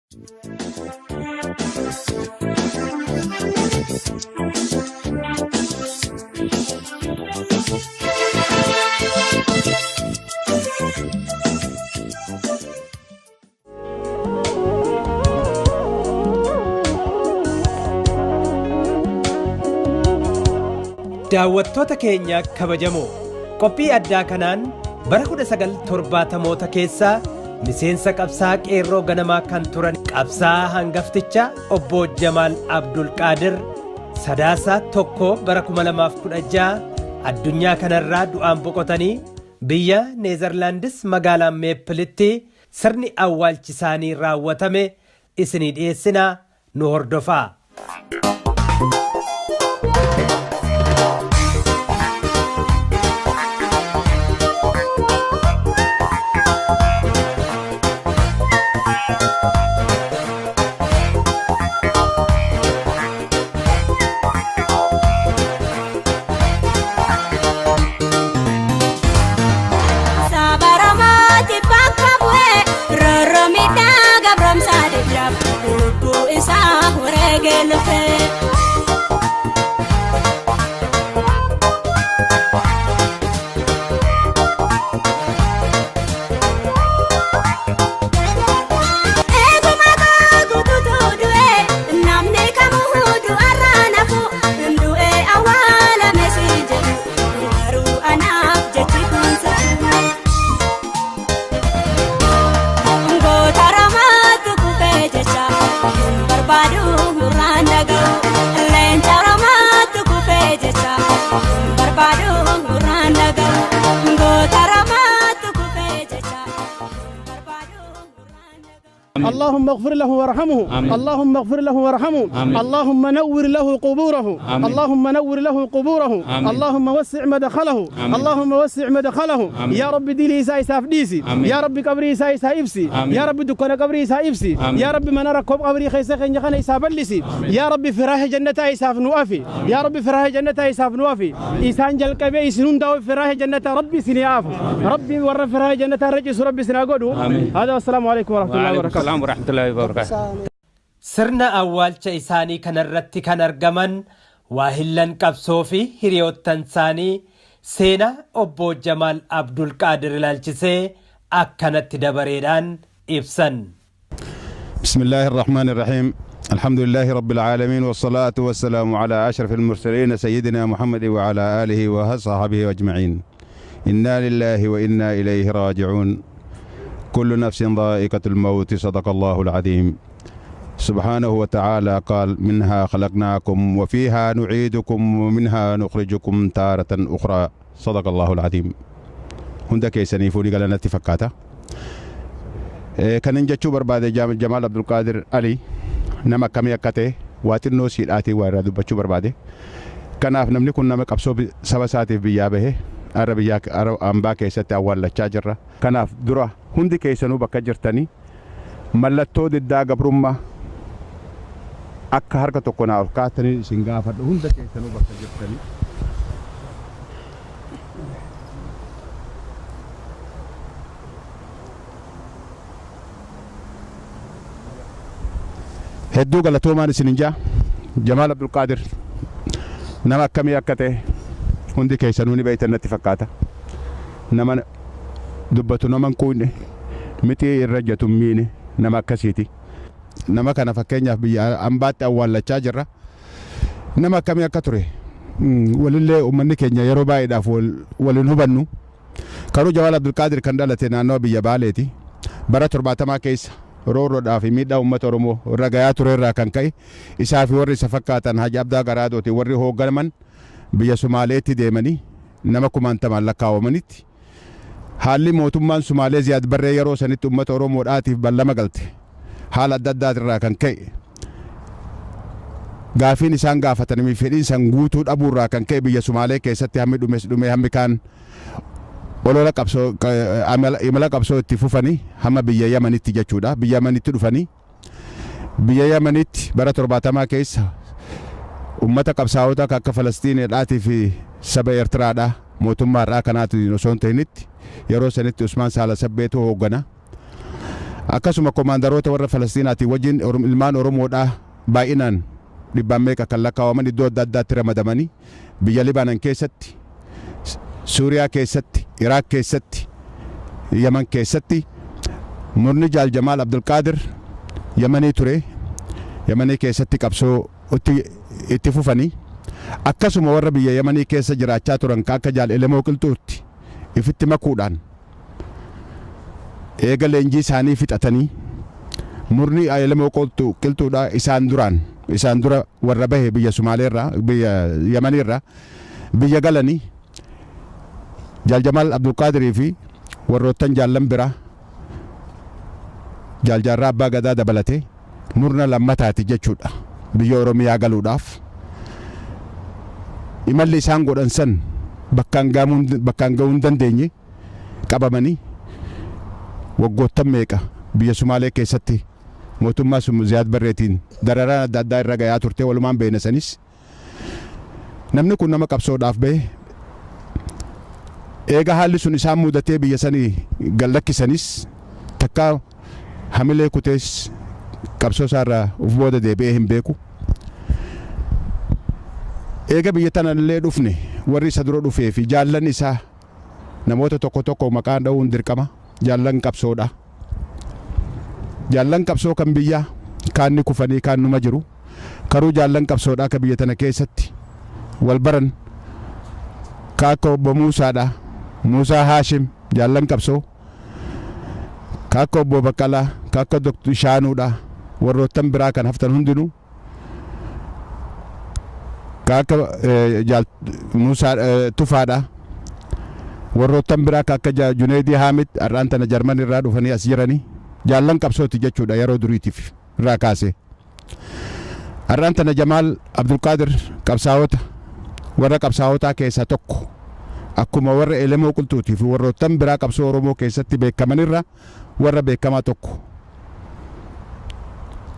daawwattoota keenya kabajamoo qophii addaa kanaan bara 1970moota keessaa miseensa qabsaa qeerroo ganamaa kan turan qabsaa hangafticha obbo Jamaal Abdul Qaadir Sadaasaa tokko bara 2016 addunyaa kanarraa du'aan boqotanii biyya Neezerlaandis magaalaa Meeppilitti sirni awwaalchi isaanii raawwatame isinii dhiyeessinaa nu hordofaa. اللهم اغفر له وارحمه اللهم اغفر له وارحمه اللهم نور له قبوره اللهم نور له قبوره اللهم وسع مدخله اللهم وسع مدخله يا رب ديلي سايساف ديسي يا رب قبري سايفسي يا رب دكان قبري سايفسي يا رب من ركب قبري خيسه خنجخنا يسابلسي يا رب فراح جنة يساف نوافي يا رب فراح جنة يساف نوافي إسان جل كبي سنون داو فراح جنة ربي سنياف ربي ور فراح جنة رجس ربي سناقودو هذا والسلام عليكم ورحمة الله وبركاته ورحمة الله وبركاته. sirna awwaalcha isaanii kanarratti kan argaman waahillan qabsoo fi hiriyoottan isaanii seenaa obbo Jamaal Abdul Qaadir ilaalchisee akkanatti dabareedhaan ibsan. بسم الله الرحمن الرحيم الحمد لله رب العالمين والصلاة والسلام على أشرف المرسلين سيدنا محمد وعلى آله وصحبه أجمعين. إنا لله وإنا إليه راجعون. كل نفس ضائقة الموت صدق الله العظيم سبحانه وتعالى قال منها خلقناكم وفيها نعيدكم ومنها نخرجكم تارة أخرى صدق الله العظيم. هندك يسنيفوني قال أنا اتفقاتا كان نجتشو برباد جمال عبد القادر علي نما كم يكته واتنو سيراتي وارد بتشو برباد كان أفنمني كنا مكابسو سباساتي بيابه عربية أمبا كيسة أول لشاجرة كان درا هندي كيسنو بكجرتني ملتو ددا قبرما أك حركة تكون أوقاتني سنغافة هندي كيسنو بكجرتني هدو قالتو ماني سننجا جمال عبد القادر نما كم يكته هندي كيسنوني بيت النتفقاتا نما دبتو نما كوني متي الرجة ميني نما كسيتي نما كان فكينيا بيا أمبات أول لشاجرة نما كم يكتره ولله أمني كينيا يروبا يدافول ولنهبنو كانوا جمال عبد القادر كندالتنا نو بيا بالتي برا ترباتا ما كيس رورو دافي ميدا أمة رومو رجايات ريرا كان كاي إسافي وري سفكاتن حاج أبدا غرادوتي وري هو غرمن بيا سوماليتي ديماني نما كمان تمالكا ومنيتي حالي موتمان سومالي زياد بري يرو سنت أمة رومو آتي بلما قلتي حال الدادات ريرا كان كاي غافين إسان غافتن مي فيدين سنغوتو أبو را كان كاي بيا سومالي كي ستي همي دومي همي كان ولولا كابسو إملا كابسو تفوفني هما بيا يمنيت جاتشودا بيا يمنيت دفني بيا يمنيت برا ترباتما كيس أمتا كابساوتا كاك فلسطين الآتي في سبا يرترادا موتما راكنات نوسون تينيت يرو سنت عثمان سالا سبيتو هوغنا akkasuma komaandaroota warra Falastiinaati wajjin ilmaan Oromoodhaa baay'inaan dhibbaan meeqa kan lakkaawaman iddoo adda addaatti ramadamanii biyya Libaanan keessatti, Suuriyaa keessatti, Iraaq keessatti, Yaman keessatti murni Jaal Jamaal Abdulqaadir Yamanii ture. Yamanii keessatti qabsoo itti fufanii akkasuma warra biyya Yamanii keessa jiraachaa turan akka Jaal Elemoo Qilxuutti ifitti makuudhaan eega leenjii isaanii fixatanii murni Elemoo Qilxuudhaa isaan dura warra bahe biyya Sumaaleerraa biyya Yamaniirraa biyya galanii Jaal Jamaal Abdulqaadirii fi warroottan jaallan biraa Jaal Jaarraa Abbaa Gadaa dabalatee murna lammataati jechuudha biyya Oromiyaa galuudhaaf imalli isaan godhan san bakkaan ga'uu hin dandeenye qabamanii waggoottan meeqa biyya Sumaalee keessatti mootummaa Ziyaad Barreetiin dararaan adda addaa irra gayaa turte walumaan beeynasanis namni kun nama qabsoodhaaf bahe eega haalli sun isaan mudatee biyya sanii gallakkisanis takka hamilee kutees qabsoo isaarraa uf booda deebi'ee hin beeku. Eega biyya tanallee dhufne warri isa dura dhufee fi jaallan isaa namoota tokko maqaan dha'uun dirqama jaallan qabsoodha. Jaallan qabsoo kan biyyaa kaanni kufanii kaan numa jiru karuu jaallan qabsoodhaa ka biyya tana keessatti wal baran kaakka obbo Muusaadha. Muusaa Haashim jaallan qabsoo kaakka obbo Baqqalaa kaakka Dr. Shaanuudha warroottan biraa kan haftan hundinuu kaakka Muusaa Tufaadha warroottan biraa kaakka Juneedii Haamid har'aan tana Jarman irraa dhufanii as jiranii jaallan qabsooti jechuudha yeroo duriitiif irraa kaase. Har'aan tana Jamaal Abdulqaadir qabsaa'ota warra qabsaa'otaa keessaa tokko akkuma warra Elemoo Qilxuutii fi warroottan biraa qabsoo Oromoo keessatti beekamanirra warra beekamaa tokko.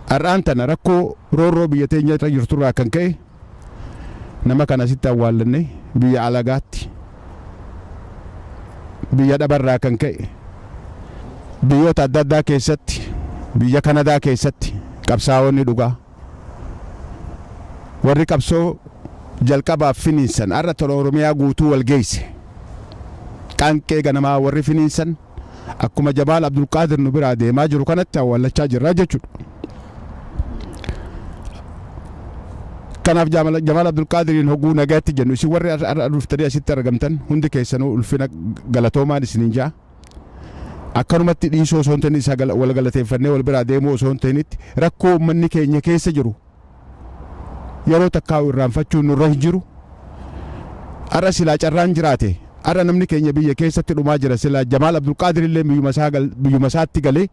Har'aan tana rakkoo roorroo biyya teenya irra jirturraa kan ka'e nama kana sitti awwaallanne biyya alagaatti biyya dhabarraa kan ka'e biyyoota adda addaa keessatti biyya Kanadaa keessatti qabsaa'onni dhugaa warri qabsoo jalqabaaf finiinsan har'a tola Oromiyaa guutuu wal geesse qaanqee ganamaa warri finiinsan akkuma Jamaal Abdulqaadir nu biraa deemaa jiru kanatti awwaallachaa jirra jechuudha. Kanaaf Jamaal Abdulqaadiriin hogguu nagaatti jennu isin warri har'a dhuftanii asitti argamtan hundi keessanuu ulfina galatoomaan isiniin jaa akkanumatti dhiisoo osoo hin ta'in isa wal galateeffannee wal biraa deemuu osoo hin ta'initti rakkoo uummanni keenya keessa jiru yeroo takkaa'u irraanfachuun nurra hin jiru. Har'a silaa carraan jiraate har'a namni keenya biyya keessatti dhumaa jira silaa Jamaal Abdulqaadir illee biyyuma isaatti galee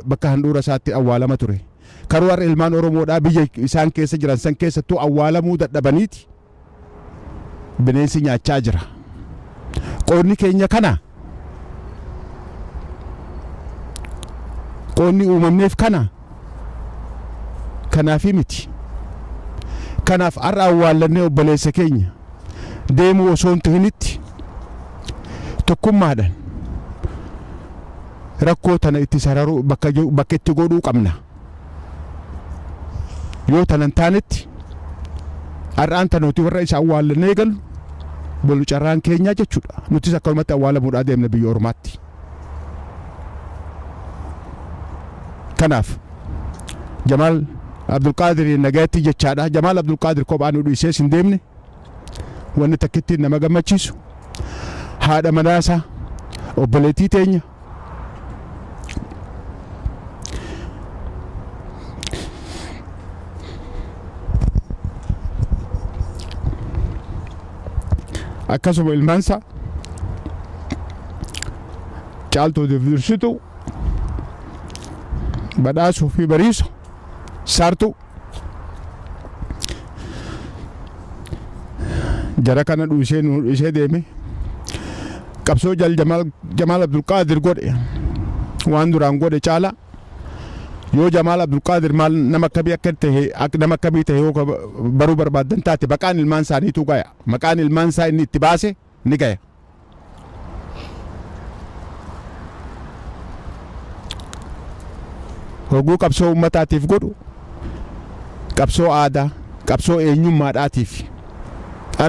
bakka handhuura isaatti awwaalama ture. Karuu har'a ilmaan Oromoodhaa biyya isaan keessa jiran san keessattuu awwaalamuu dadhabaniiti bineensi nyaachaa jira. Qoonni keenya kana qoonni uumamneef kanaafi miti. Kanaaf har'a awwaallannee obboleessa keenya deemuu osoo hin ta'initti tokkummaadhaan rakkoo tana itti sararuu bakka itti godhuu qabna. Yoo tanan taanetti har'aan tana nuti warra isa awwaallannee galu bolu carraan keenyaa jechuudha. Nutis akkanumatti awwaalamuudhaa deemna biyya ormaatti. Kanaaf Jamaal Abdulqaadir nagaatti jechaadha. Jamaal Abdulqaadir kophaan nu dhiisee hin deemne wanni takkittiin nama gammachiisu haadha manaasaa obboleettii teenya akkasuma ilmaansaa Caaltuu Dirsituu badhaasuu fi bariisu saartuu jara kana dhiisee deeme qabsoo Jamaal Abdulqaadir godhe waan duraan godhe caala. Yoo Jamaal Abdulqaadir maal nama akkamii ta'e yoo baruu barbaaddan taate maqaan ilmaan isaaniitu gaya. Maqaan ilmaan isaa inni itti baase ni gaya. Hoguu qabsoo uummataatiif godhu qabsoo aadaa qabsoo eenyummaadhaatiif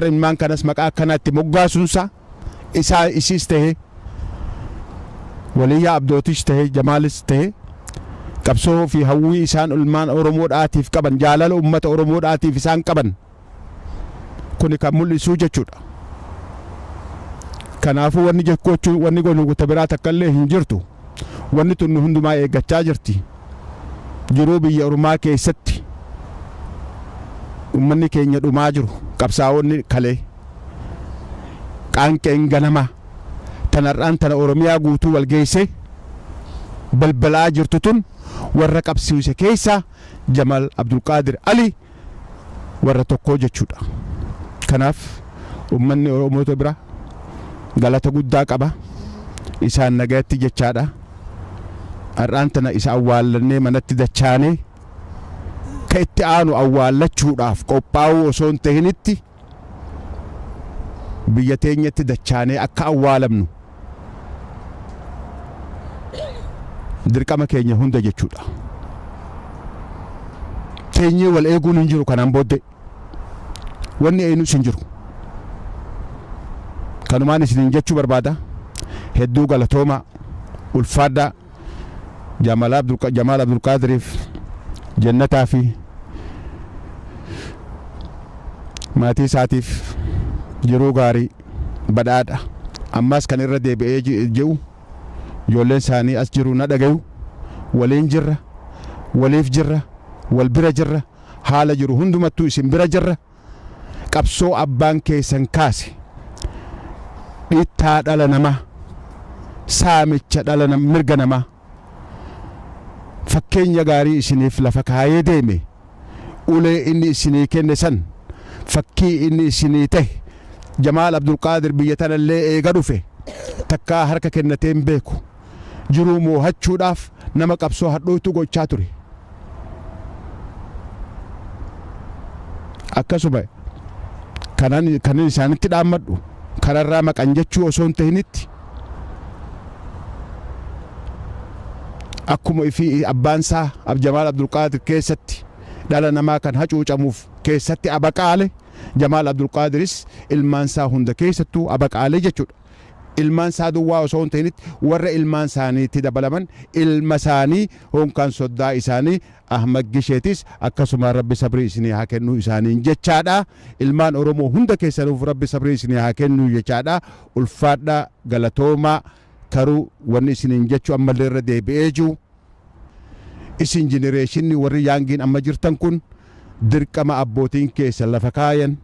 ilmaan kanas maqaa akkanaatti moggaasuunsa isaa isiis ta'e Waliyyaa Abdootiis ta'e Jamaalis ta'e qabsoo fi hawwii isaan ilmaan Oromoodhaatiif qaban jaalala uummata Oromoodhaatiif isaan qaban kuni kan mul'isuu jechuudha. Kanaafuu wanni jechuun wanni gonuuta biraa takkallee hin jirtu. Wanni tun hundumaa eeggachaa jirti. Jiruu biyya Oromaa keessatti uummanni keenya dhumaa jiru qabsaa'onni kalee qaanqeen ganama tanarraan tana Oromiyaa guutuu wal geessee balbalaa jirtu tun warra qabsiise keessa Jamal Abdulqaadir Ali warra tokko jechuudha. Kanaaf uummanni Oromoota bira galata guddaa qaba. Isaan nagaatti jechaadha. Har'aan tana isa awwaallannee manatti dachaanee ka itti aanu awwaallachuudhaaf qophaa'uu osoo hin ta'initti biyya teenyatti dachaanee akka awwaalamnu dirqama keenya hunda jechuudha. Teenyee wal eeguun hin jiru kanaan booddee wanni eenyus hin jiru. Kanumaan isiniin jechuu barbaada. Hedduu galatooma ulfaadhaa Jamal Abdulqaadiriif jannataa fi maatii isaatiif jiruu gaarii badhaadha. Ammas kan irra deebi'ee jiru ijoolleen isaanii as jiru na dhagayu waliin jirra waliif jirra wal bira jirra haala jiru hundumattuu isin bira jirra. Qabsoo abbaan keessan kaase dhiittaa dhala namaa saamicha dhala mirga namaa fakkeenya gaarii isiniif lafa kaayee deeme ulee inni isinii kenne san fakkii inni isinii ta'e Jamaal Abdulqaadir biyya tanallee eega dhufe takkaa harka kennatee hin beeku jiruu moo'achuudhaaf nama qabsoo hadhootu gochaa ture. Akkasuma kanan isaanitti dhaammadhu kararraa maqan jechuu osoo hin ta'initti akkuma ifii abbaan isaa Jamaal Abdulqaadir keessatti dhala namaa kan hacuucamuuf keessatti abaqaale Jamaal Abdulqaadiris ilmaan isaa hunda keessattuu abaqaale jechuudha. Ilmaan isaa duwwaa osoo hin ta'initti warra ilmaan isaaniitti dabalaman ilma isaanii honkaan soddaa isaanii Ahmad Gisheetis akkasuma Rabbi sabrii isinii haa kennu isaaniin jechaadha. Ilmaan Oromoo hunda keessanuuf Rabbi sabrii isinii haa kennu jechaadha. Ulfaadhaa galatoomaa karuu wanni isiniin jechuu ammallee irra deebi'ee jiru isin jenereeshinni warri yaangiin amma jirtan kun dirqama abbootiin keessan lafa kaayan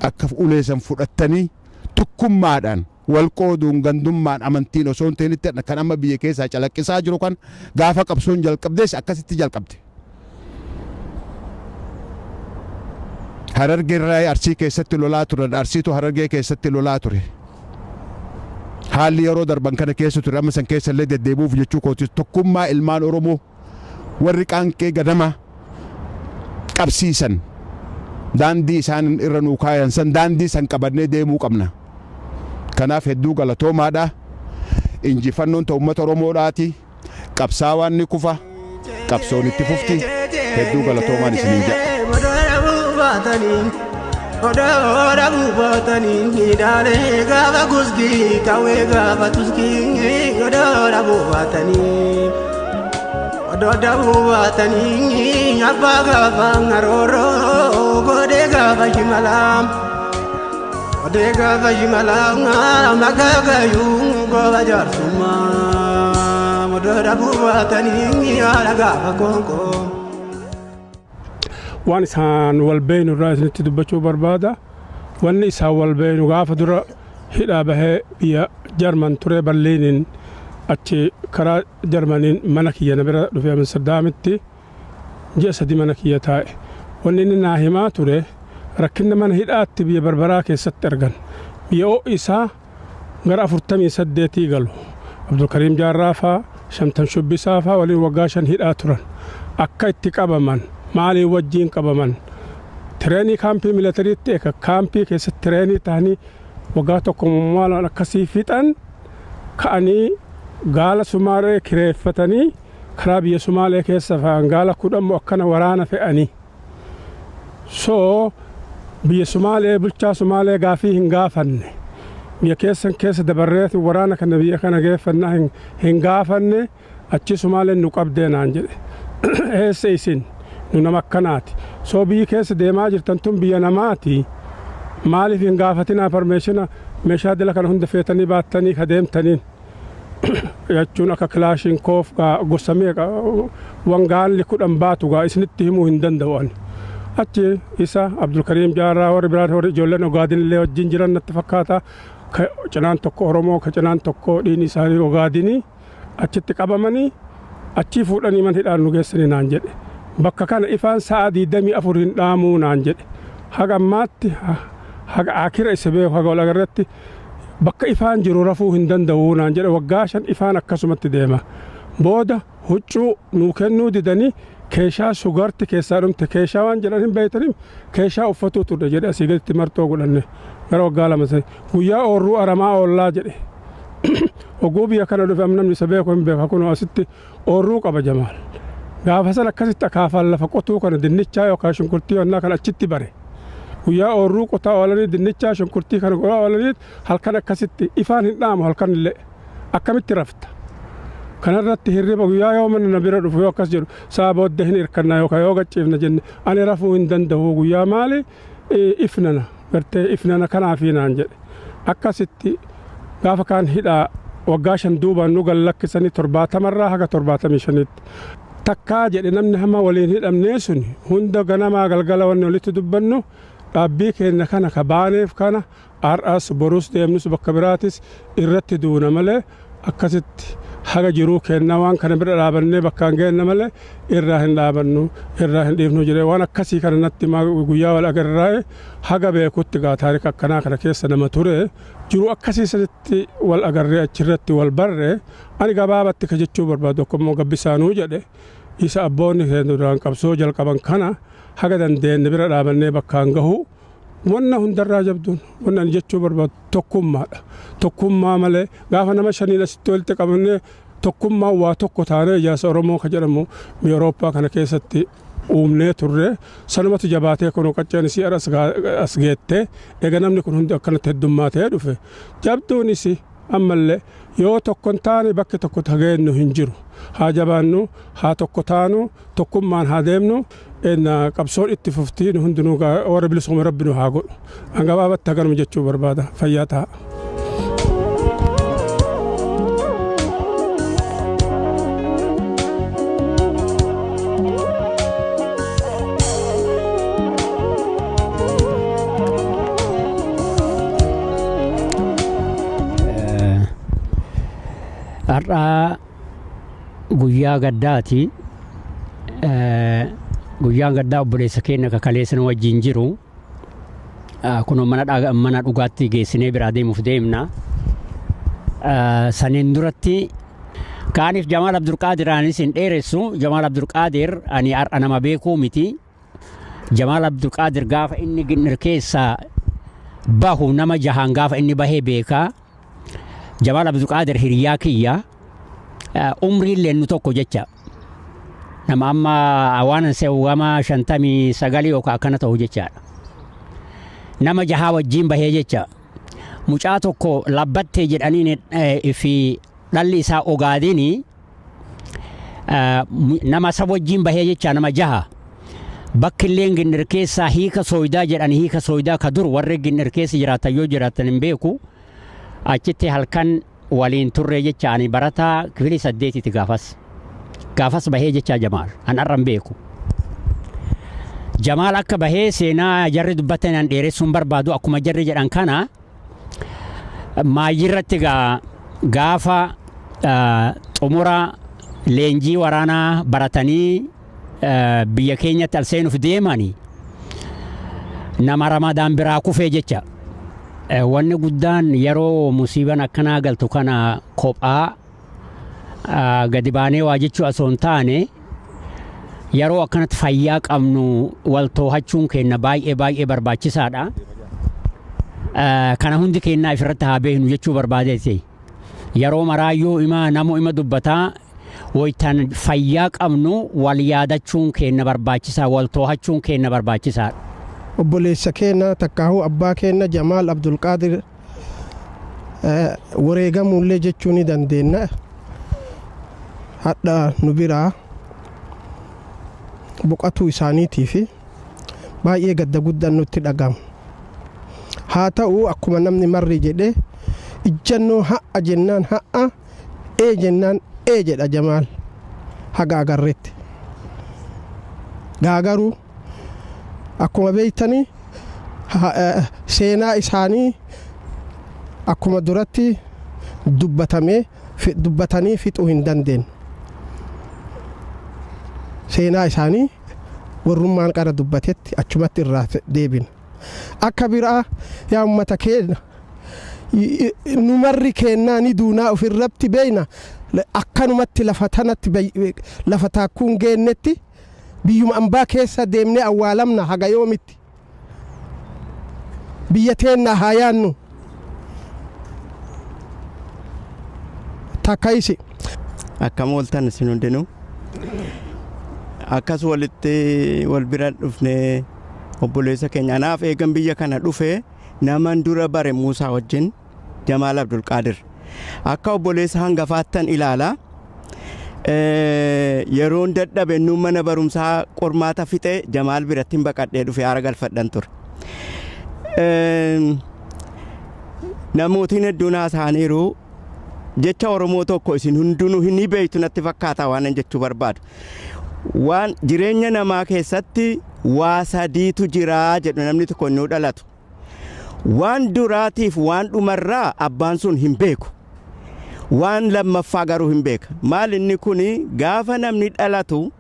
akka uleessan fudhattanii tokkummaadhaan wal qooduun gandummaan amantiin osoo hin ta'initti kan amma biyya keessaa calaqqisaa jiru kan gaafa qabsoon jalqabdes akkasitti jalqabde. Harargee irraa Arsii keessatti lolaa ture Arsiitu Harargee keessatti lolaa ture. Haalli yeroo darban kana keessa ture amma san keessa illee deddeebi'uuf jechuu kooti tokkummaa ilmaan Oromoo warri qaanqee gadama qabsiisan daandii isaan irra nuu kaayan san daandii san qabannee deemuu qabna. Kanaaf hedduu galatoomaadha. Injifannoon ta'u uummata Oromoodhaati. Qabsaawaan ni kufa. Qabsoon itti fufti. Hedduu galatoomaan isiniin jedha. Oda bubatani hidale gava gusgi kawe gava tuski oda bubatani abba gava ngaroro gode gava himalam magaga yung gava jarsuma oda bubatani ala gava konko waan isaan walbeenu irraa isinitti dubbachuu barbaada. Wanni isaan walbeenu gaafa dura hidhaa bahee biyya Jarman ture Berliiniin achi karaa Jarmaniin mana kiyya na bira dhufee Amsterdamitti ji'a 3 mana kiyya taa'e. Wanni inni naa himaa ture rakkinna mana hidhaatti biyya Barbaraa keessatti argan. Biyya isaa gara 48 galu. Abdulkariim Jaarraa faa Shamtan Shubbisaa faa waliin waggaa 5 hidhaa turan. Akka itti qabaman maali wajjiin qabaman tireenii kaampii milatariitti eka kaampii keessatti tireenii ta'anii waggaa tokko maal akkasii fixan ka'anii gaala sumaaree kireeffatanii karaa biyya Sumaalee keessa gaala kudhan akkana waraana fe'anii soo biyya Sumaalee bulchaa Sumaalee gaafii hin gaafanne biyya keessa dabarreeti waraana kana biyya kana geeffannaa hin gaafanne achi Sumaaleen nu qabdee naan jedhe eessa isin nu nama akkanaati soo biyyi keessa deemaa jirtan tun biyya namaati maaliif hin gaafatinaa parmeeshina meeshaa dila kana hunda feetanii baattanii kadeemtaniin jechuun akka kilaashinkoof gosa meeqa wangaalli 10 baatu isinitti himuu hin danda'an achi isa Abdulkariim Jaarraa warri biraa warri ijoolleen Ogaadin illee wajjin jiran natti fakkaata cinaan tokko Oromoo ka cinaan tokko dhiini isaanii Ogaadinii achitti qabamanii achi fuudhanii man hidhaan nu geessanii naan jedhe bakka kana ifaan sa'a 24 hin dhaamuu naan jedhe haga ammaatti haga akira isa beeku haga walagarratti bakka ifaan jiru rafuu hin danda'u naan jedhe waggaa 5 ifaan akkasumatti deema booda huccuu nuu kennuu didanii keeshaa sugarti keessaa dhumte keeshaa waan jedhan hin beeytaniif keeshaa uffatuu turre jedhe asii gaditti marxoo godhanne gara waggaa 2 guyyaa oorruu aramaa oollaa jedhe oguu biyya kana dhufe namni isa beeku hin beeku kun asitti oorruu qaba Jamaal gaafa san akkasitti akaafaan lafa qotuu kana dinnichaa yookaan shunkurtii wannaa kan achitti bare guyyaa oorruu qotaa oolanii dinnichaa shunkurtii kana goraa oolanii halkan akkasitti ifaan hin dhaamu halkan illee akkamitti rafta kanarratti hirriba guyyaa yoo manna bira dhufu yoo akkas jedhu saa booddee hin hirkannaa yookaan yoo gachiifna jenne ani rafuu hin danda'u guyyaa maali ifnana gartee ifnana kanaafi naan jedhe akkasitti gaafa kaan hidhaa waggaa 5 duubaan nu gallakkisanii 70 irraa haga 75tti takkaa jedhe namni hamma waliin hidhamnee sun hunda ganamaa galgala wanni walitti dubbannu dhaabbii keenya kana ka baaneef kana har'as borus deemnus bakka biraatis irratti duuna malee akkasitti haga jiruu kennaa waan kana bira dhaabannee bakkaan geenna malee irraa hin dhaabannu irraa hin dhiifnu jedhee waan akkasii kana natti guyyaa wal agarraa'e haga beekutti gaa taarika akkanaa kana keessa nama ture jiruu akkasii sanitti wal agarree achirratti wal barre ani gabaabatti ka jechuu barbaadu akkummoo gabbisaanuu jedhe isa abboonni duraan qabsoo jalqaban kana haga dandeenye bira dhaabannee bakkaan gahu wanna hundarraa jabduun wanna ani jechuu barbaadu tokkummaadha tokkummaa malee gaafa nama 5 asitti walitti qabannee tokkummaa waa tokko taanee ijaarsa Oromoo ka jedhamu Awurooppaa kana keessatti uumnee turre sanumatu jabaatee kun qacceen isii as geettee eega namni kun hundi akkanatti heddummaatee dhufe jabduunis ammallee yoo tokkon taane bakki tokko tageennu hin jiru haa jabaannu haa tokko taanu tokkummaan haa deemnu qabsoon itti fuftiin hundinuu warra bilisummaa rabbinu haa godhu an gabaabatti haganuma jechuu barbaada fayyaa ta'a. Har'a guyyaa gaddaati guyyaan gaddaa obboleessa keenya kakaleessa nu wajjin jiru kun mana dhugaatti geessinee biraa deemuuf deemna saniin duratti kaaniif Jamaal Abdulqaadiraanis hin dheeressu Jamaal Abdulqaadir ani har'a nama beekuu miti Jamaal Abdulqaadir gaafa inni ginnir keessaa bahu nama 6 gaafa inni bahee beekaa Jamaal Abdulqaadir hiriyaa kiyya umrii lennu tokko jecha nama amma awaan seewwama 59 yookaan akkana ta'u jechaadha nama 6 wajjin bahee jecha mucaa tokko labbattee jedhanii fi dhalli isaa Ogaadini nama isa wajjin bahee jecha nama 6 bakki illee ginnir keessaa hiika sooyidaa jedhanii hiika sooyidaa ka dur warri ginnir keessa jiraatan yoo jiraatan hin beeku achitti halkan waliin turre jecha ani barataa kifili 8tti gaafas bahee jecha Jamaal an arran beeku Jamaal akka bahee seenaa jarri dubbatan an dheeressuun barbaadu akkuma jarri jedhan kana maayirratti gaafa xumura leenjii waraanaa baratanii biyya keenyatti al seenuuf deemanii nama Ramadaan biraa kufee jecha wanni guddaan yeroo musiibaan akkanaa galtu kana kophaa gadi baanee waa jechuu osoo hin taane yeroo akkanatti fayyaa qabnu wal too'achuun keenya baay'ee barbaachisaadha kana hundi keenya ifirratti haa beeknu jechuu barbaadeeti yeroo maraayyuu ima dubbataa waytaan fayyaa qabnu wal yaadachuun keenya barbaachisaa wal to'achuun keenya barbaachisaa. Obboleessa keenya takkaahu abbaa keenya Jamaal Abdul Qaadir wareegamuullee jechuu ni dandeenya. Hadha nu biraa boqotuu isaaniitii fi baay'ee gadda guddaan nutti dhagahama. Haa ta'u akkuma namni marri jedhee ijjannoo ha'a jennaan ha'a jennaan jedha Jamaal haga agarreetti. Gaagaruu akkuma beeytanii seenaa isaanii akkuma duratti dubbatanii fixuu hin dandeenye. Seenaa isaanii warrummaan qara dubbatetti achumatti irraa deebina. Akka biraa yaa uummata keenya nu marri kennaa ni duunaa ofirratti beeyna akkanumatti lafa taakkuun geennetti biyyuma ambaa keessa deemnee awwaalamna haga yoomitti biyya teenna haa yaannu takkaisi akkam ooltan isin hundinuu akkas walitti wal bira dhufne obboleessa keenya anaaf eegan biyya kana dhufe naman dura bare Muusaa wajjin Jamaal Abdul Qaadir akka obboleessa hangafaattan ilaala. Yeroon dadhabe nu mana barumsaa qormaata fixe Jamaal biratti baqadhee dhufe aara galfadhan ture. Namootiin hedduun haasa'aniiru jecha Oromoo tokko isin hundinuu hin beektu natti fakkaata waan jechuu barbaadu. Waan jireenya namaa keessatti waa sadiitu jira jedhu namni tokko nu dhalatu. Waan duraatiif waan dhumarraa abbaan sun hin beeku. Waan lammaffaa garuu hin beeka. Maal inni kuni gaafa namni dhalatu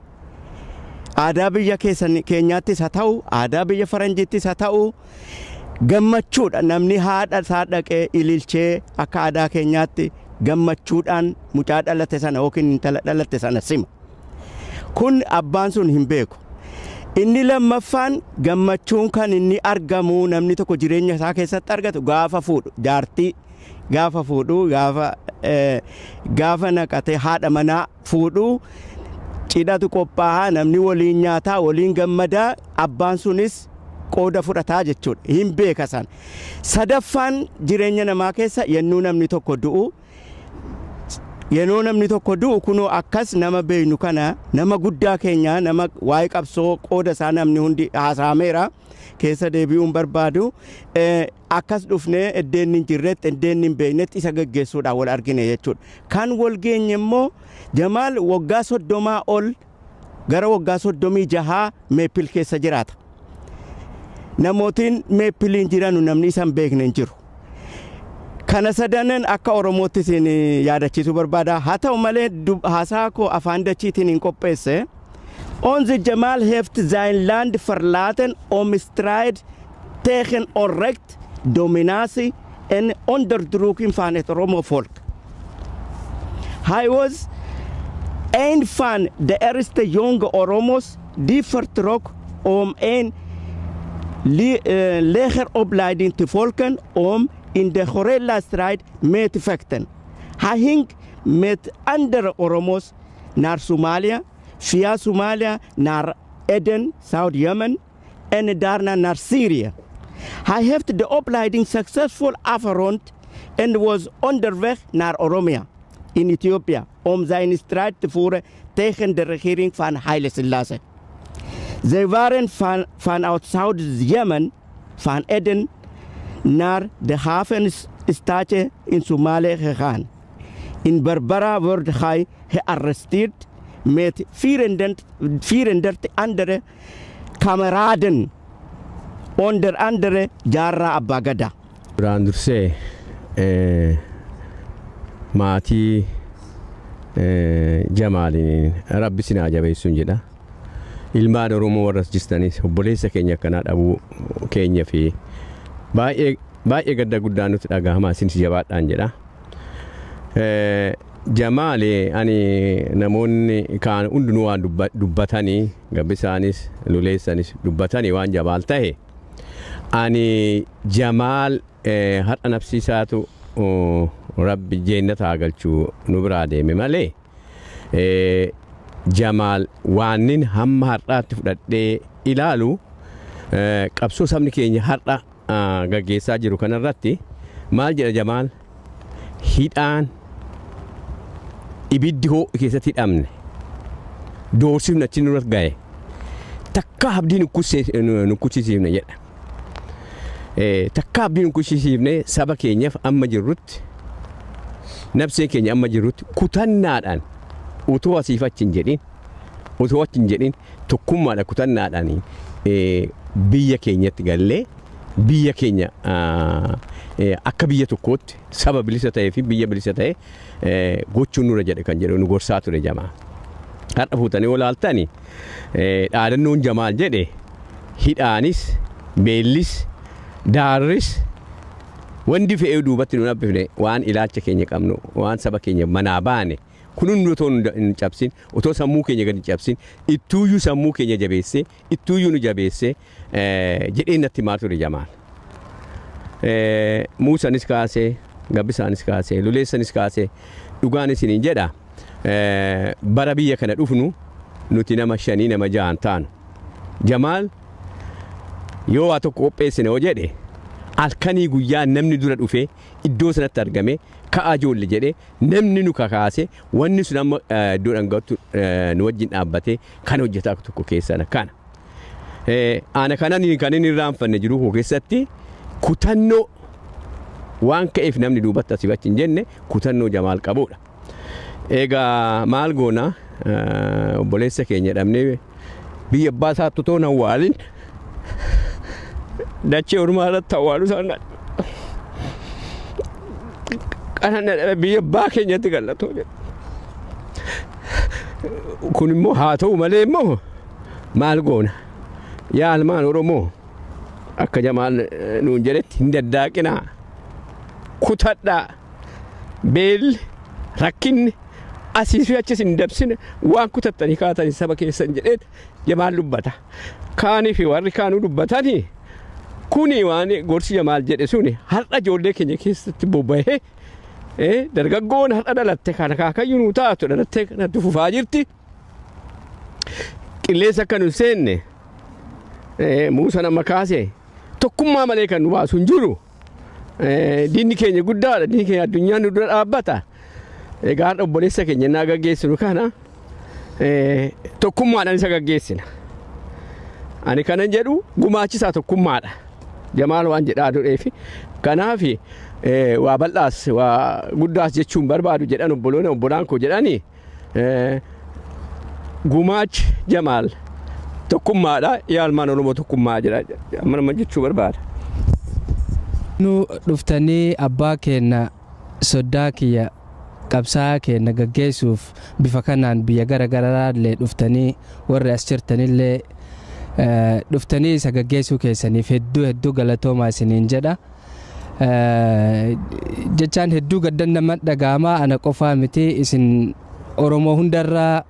aadaa biyya keenyaattis haa ta'u aadaa biyya faranjiittis haa ta'u gammachuudha namni haadha isaa dhaqee ililchee akka aadaa keenyaatti gammachuudhaan mucaa dhalate sana yookiin intala dhalate sana sima. Kun abbaan sun hin beeku. Inni lammaffaan gammachuun kan inni argamu namni tokko jireenya isaa keessatti argatu gaafa fuudhu jaartii gaafa fuudhu gaafa naqate haadha manaa fuudhu cidhatu qophaa'a namni waliin nyaataa waliin gammadaa abbaan sunis qooda fudhataa jechuudha hin beeka san. Sadaffaan jireenya namaa keessa yennuu namni tokko du'u yenoo namni tokko du'u kunoo akkas nama beeynu kana nama guddaa keenya nama waa'ee qabsoo qooda isaa namni hundi haasaameera keessa deebi'uun barbaadu akkas dhufnee eddeen hin jirretti eddeen hin beeynetti isa geggeessuudhaan wal argine jechuudha. Kan wal geenye immoo Jamaal waggaa 30 ol gara waggaa 36 meepil keessa jiraata. Namootiin meepiliin jiranu namni isan beekne hin jiru. Kana sadanan akka Oromootti isin yaadachiisuu barbaada. Haa ta'u malee haasaa koo afaan dachiitiin hin qopheesse. Onze Jamaal heeft zijn land verlaten om strijd tegen onrecht, dominatie en onderdrukking van het Oromo-volk. Hij was een van de eerste jonge Oromo's die vertrok om een legeropleiding te volgen om in de guerrilla-strijd mee te vechten. Hij ging met andere Oromo's naar Somalië, via Somalië naar Aden, Zuid-Jemen en daarna naar Syrië. Hij heeft de opleiding succesvol afgerond en was onderweg naar Oromia in Ethiopië om zijn strijd te voeren tegen de regering van Haile Selassie. Zij waren vanuit Zuid-Jemen, van Aden, naar de havenstadje in Somalië gegaan. In Berbera wordt hij gearresteerd met 34 andere kameraden, onder andere Jarra Abagada. Duraan dursee maatii Jamaaliin rabbi sinaa jabeessuun jedha. Ilmaan Oromoo warras jirtanis obboleessa keenya akkanaa dhabuu keenya fi baay'ee gadda guddaa nutti dhagahama isinis jabaadhaan jedha. Jamaali ani namoonni kaan hundinuu waan dubbatanii gabbisaanis luleessanis dubbatanii waan jabaal ta'e ani Jamaal har'a nafsiisaatu rabbi jeennataa galchuu nu biraa deeme malee Jamaal waanin hamma har'aatti fudhadhee ilaalu qabsoo sabni keenya har'a gaggeessaa jiru kanarratti maal jedha Jamaal hidhaan ibiddi hoo keessatti hidhamne doorsifna achi nurra gahe takka abdii nukuchisiifne jedha. Takka abdii nukuchisiifne saba keenyaaf amma jirrutti nabsee keenya amma jirrutti kutannaadhaan utoo asiif achi hin jedhin tokkummaadhaan kutannaadhaan biyya keenyatti gallee biyya keenya akka biyya tokkootti saba bilisa ta'ee fi biyya bilisa ta'e gochuun nurra jedhe kan jedhu nu gorsaa ture Jamaal. Har'a fuutanii olaaltani dhaadannoon Jamaal jedhe hidhaanis beellis daarris wanti fe'ee duubatti nu nabbifne waan ilaalcha keenya qabnu waan saba keenya manaa baane kunun otoo hin cabsin otoo sammuu keenya gadi cabsin ittuuyyuu sammuu keenya jabeessee ittuuyyuu nu jabeessee jedhee natti himaa ture Jamaal. Muusanis kaasee gabbisaanis kaasee luleessanis kaasee dhugaan isiniin jedha bara biyya kana dhufnu nuti nama 5 nama 6 taanu. Jamaal yoo waa tokko qopheessine hoo jedhe halkanii guyyaa namni dura dhufee iddoo sanatti argame ka'a ijoollee jedhee namni nu kakaase wanni sun amma iddoo dhangatu nu wajjin dhaabbatee kan hojjetaa tokko keessaa kana. Ana kanan kan inni irraanfanne jiru keessatti kutannoo waan ka'eef namni duubatti asii achi hin jenne kutannoo Jamaal qabudha. Egaa maal goona obboleessa keenya dhabnee biyya abbaa isaatti otoo hin awwaalin dachee ormaa irratti awwaalu sana qanan biyya abbaa keenyatti gallatoo jedha. Kun immoo haa ta'u malee immoo maal goona yaa ilmaan Oromoo akka Jamaal nuun jedhetti hin daddaaqinaa kutadhaa beelli rakkinni asii fi achis hin dabsine waan kutattanii kaatanii saba keessan jedheet Jamaal dubbata. Kaanii fi warri kaanuu dubbatanii kuni waan gorsi Jamaal jedhe suni har'a ijoollee keenya keessatti bobba'ee dargaggoon har'a dhalatte kana kaakayyuu nuu taatu dhalattee kanatti fufaa jirti. Qilleensa akka nu seenne Muusaa nama kaasee tokkummaa malee kan nu baasu hin jiru. Diinni keenya guddaadha. Diinni keenya addunyaan nu dura dhaabbata. Egaa har'a obboleessa keenya naa gaggeessinu kana tokkummaadhaan isa gaggeessina. Ani kanan jedhu gumaachisaa tokkummaadha. Jamaal waan jedhaa dureefi kanaaf waa bal'aas waa guddaas jechuun barbaadu jedhan obbolaan koo jedhanii gumaachi Jamaal tokkummaadha yaa ilmaan Oromoo tokkummaa jedha amma jechuu barbaada. Nu dhuftanii abbaa keenya soddaa kiyya qabsaa keenya gaggeessuuf bifa kanaan biyya garaagaraa illee dhuftanii warri as jirtanillee dhuftanii isa gaggeessuu keessaniif hedduu galatoomaa isiniin jedha. Jechaan hedduu gaddan nama dhagaamaa ana qofaa miti isin Oromoo hundarraa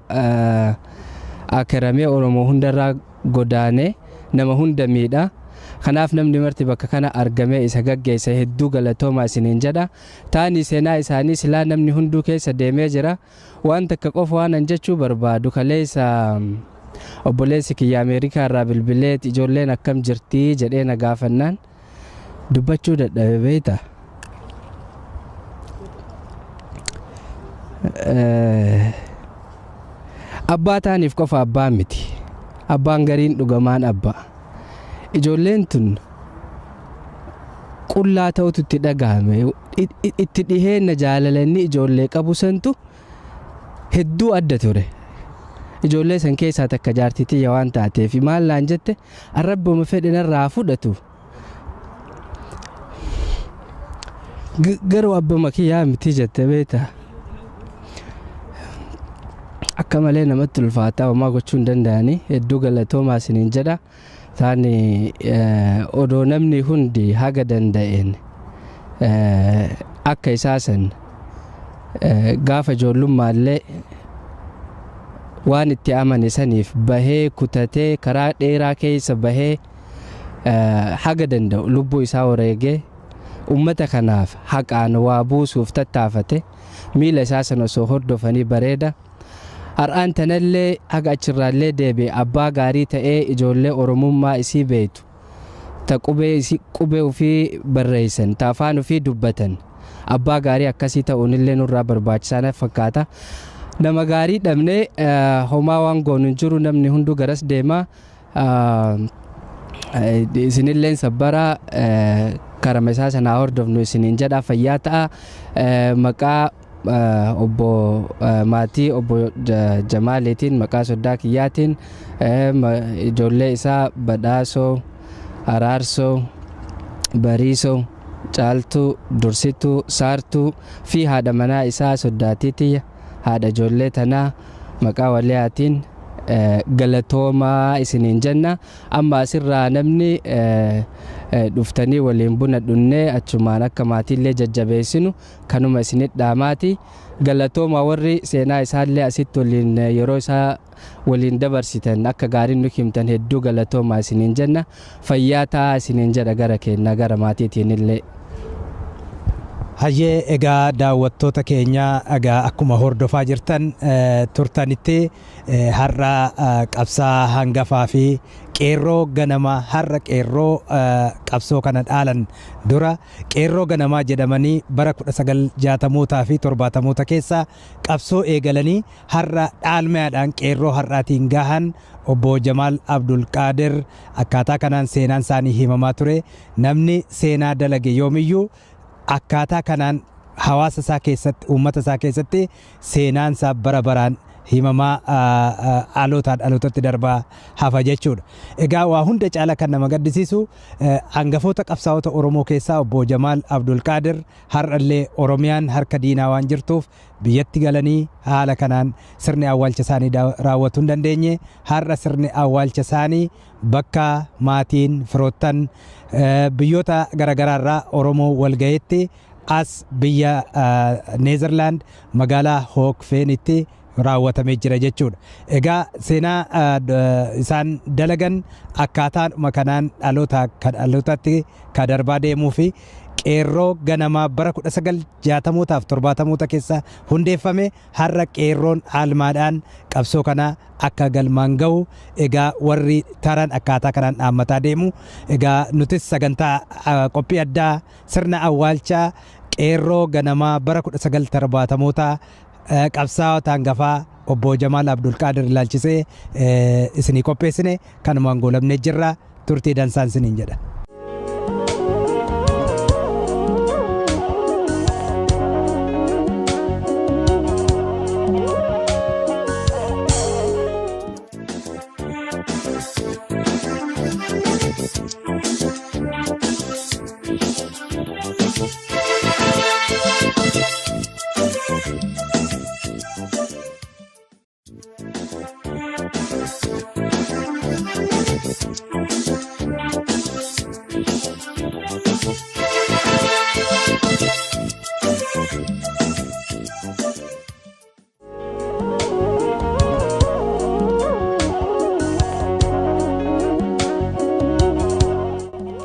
akaramee Oromoo hundarraa godaanee nama hunda miidha. Kanaaf namni marti bakka kana argamee isa gaggeessa hedduu galatoomaa isiniin jedha. Taani seenaa isaanii silaa namni hunduu keessa deemee jira. Waan takka qofa waan jechuu barbaadu kaleessa obboleessi kiyya Ameerikaa irraa bilbileet ijoolleen akkam jirtii jedhee na gaafannaan dubbachuu dadhabe beekta. Abbaa taaniif qofa abbaa miti. Abbaan gariin dhugamaan abbaa. Ijoolleen tun qullaa ta'utu itti dhagahame itti dhiheenya jaalalanii ijoollee qabu santu hedduu adda ture. Ijoollee san keessaa takka jaartitii waan taateef maal laan jette arrabbooma fedhinarraa fudhatu. Garuu abbaa kiyyaa miti jette beekta. Akka malee namatti ulfaataa homaa gochuu hin danda'anii hedduu galatoomaa isiniin jedha. Taani odoo namni hundi haga danda'een akka isaasan gaafa ijoollumaallee waan itti amane saniif bahee kutatee karaa dheeraa keessa bahee haga danda'u lubbuu isaa wareegee ummata kanaaf haqaan waa buusuuf tattaafate miila isaasan osoo hordofanii bareeda har'aan tanallee haga achirraallee deebi'e abbaa gaarii ta'ee ijoollee oromummaa isii beektu ta qubee ofii barreessan ta afaan ofii dubbatan abbaa gaarii akkasii ta'uunillee nurraa barbaachisaa fakkaata. Nama gaarii dhabnee homaa waan goonu hin jiru namni hunduu garas deema. Isinilleen sabbaraa karama isaa sanaa hordofnu isiniin jedha fayyaa ta'a. Maqaa obbo maatii obbo Jamaaleetiin maqaa soddaa kiyyaatiin ijoollee isaa Badhaasoo, Araarsoo, Bariisoo, Caaltuu, Dursituu, Saartuu fi haadha manaa isaa Soddaatiitiyya. Haadha ijoollee tanaa maqaa waliyaatiin galatoomaa isiniin jenna. Amma asirraa namni dhuftanii waliin buna dhunnee achumaan akka maatiillee jajjabeessinu kanuma isinit dhaamaati. Galatoomaa warri seenaa isaallee asitti waliin yeroo isaa waliin dabarsitan akka gaariin nu himtan hedduu galatoomaa isiniin jenna. Fayyaa ta'aa isiniin jedha gara keenya gara maatiitiinillee. Hayyee egaa daawwattoota keenya egaa akkuma hordofaa jirtan turtanitti har'a qabsaa hangafaa fi qeerroo ganamaa har'a qeerroo qabsoo kana dhaalan dura qeerroo ganamaa jedhamanii bara 1960mootaa fi 70moota keessa qabsoo eegalanii har'a dhaalmaadhaan qeerroo har'aatiin gahan obbo Jamaal Abdul Qaadir akkaataa kanaan seenaan isaanii himamaa ture. Namni seenaa dalage yoomiyyuu akkaataa kanaan hawaasa isaa keessatti uummata isaa keessatti seenaan isaa bara baraan himamaa dhalootatti darbaa hafa jechuudha. Egaa waa hunda caala kan nama gaddisiisu hangafoota qabsaa'ota Oromoo keessaa obbo Jamaal Abdul Qaadir har'allee Oromiyaan harka diinaa waan jirtuuf biyyatti galanii haala kanaan sirni awwaalcha isaanii raawwachuu hin dandeenye. Har'a sirni awwaalcha isaanii bakka maatiin firoottan biyyoota garaagaraarraa Oromoo walgayetti as biyya Neezerlaand magaalaa Hoogfeenitti raawwatamee jira jechuudha. Egaa seenaa isaan dalagan akkaataan kanaan dhalootatti ka darbaa deemuu fi qeerroo ganamaa bara 1960mootaa fi 70moota keessa hundeeffame har'a qeerroon haalmaadhaan qabsoo kana akka galmaan ga'u egaa warri taran akkaataa kanaan dhaammataa deemu. Egaa nutis sagantaa qophii addaa sirna awwaalchaa qeerroo ganamaa bara 1970mootaa qabsaa'ota hangafaa obbo Jamaal Abdul Qaadir ilaalchisee isinii qopheessine kanumaan goolabnee jirra. Turtii dansaan isiniin jedha.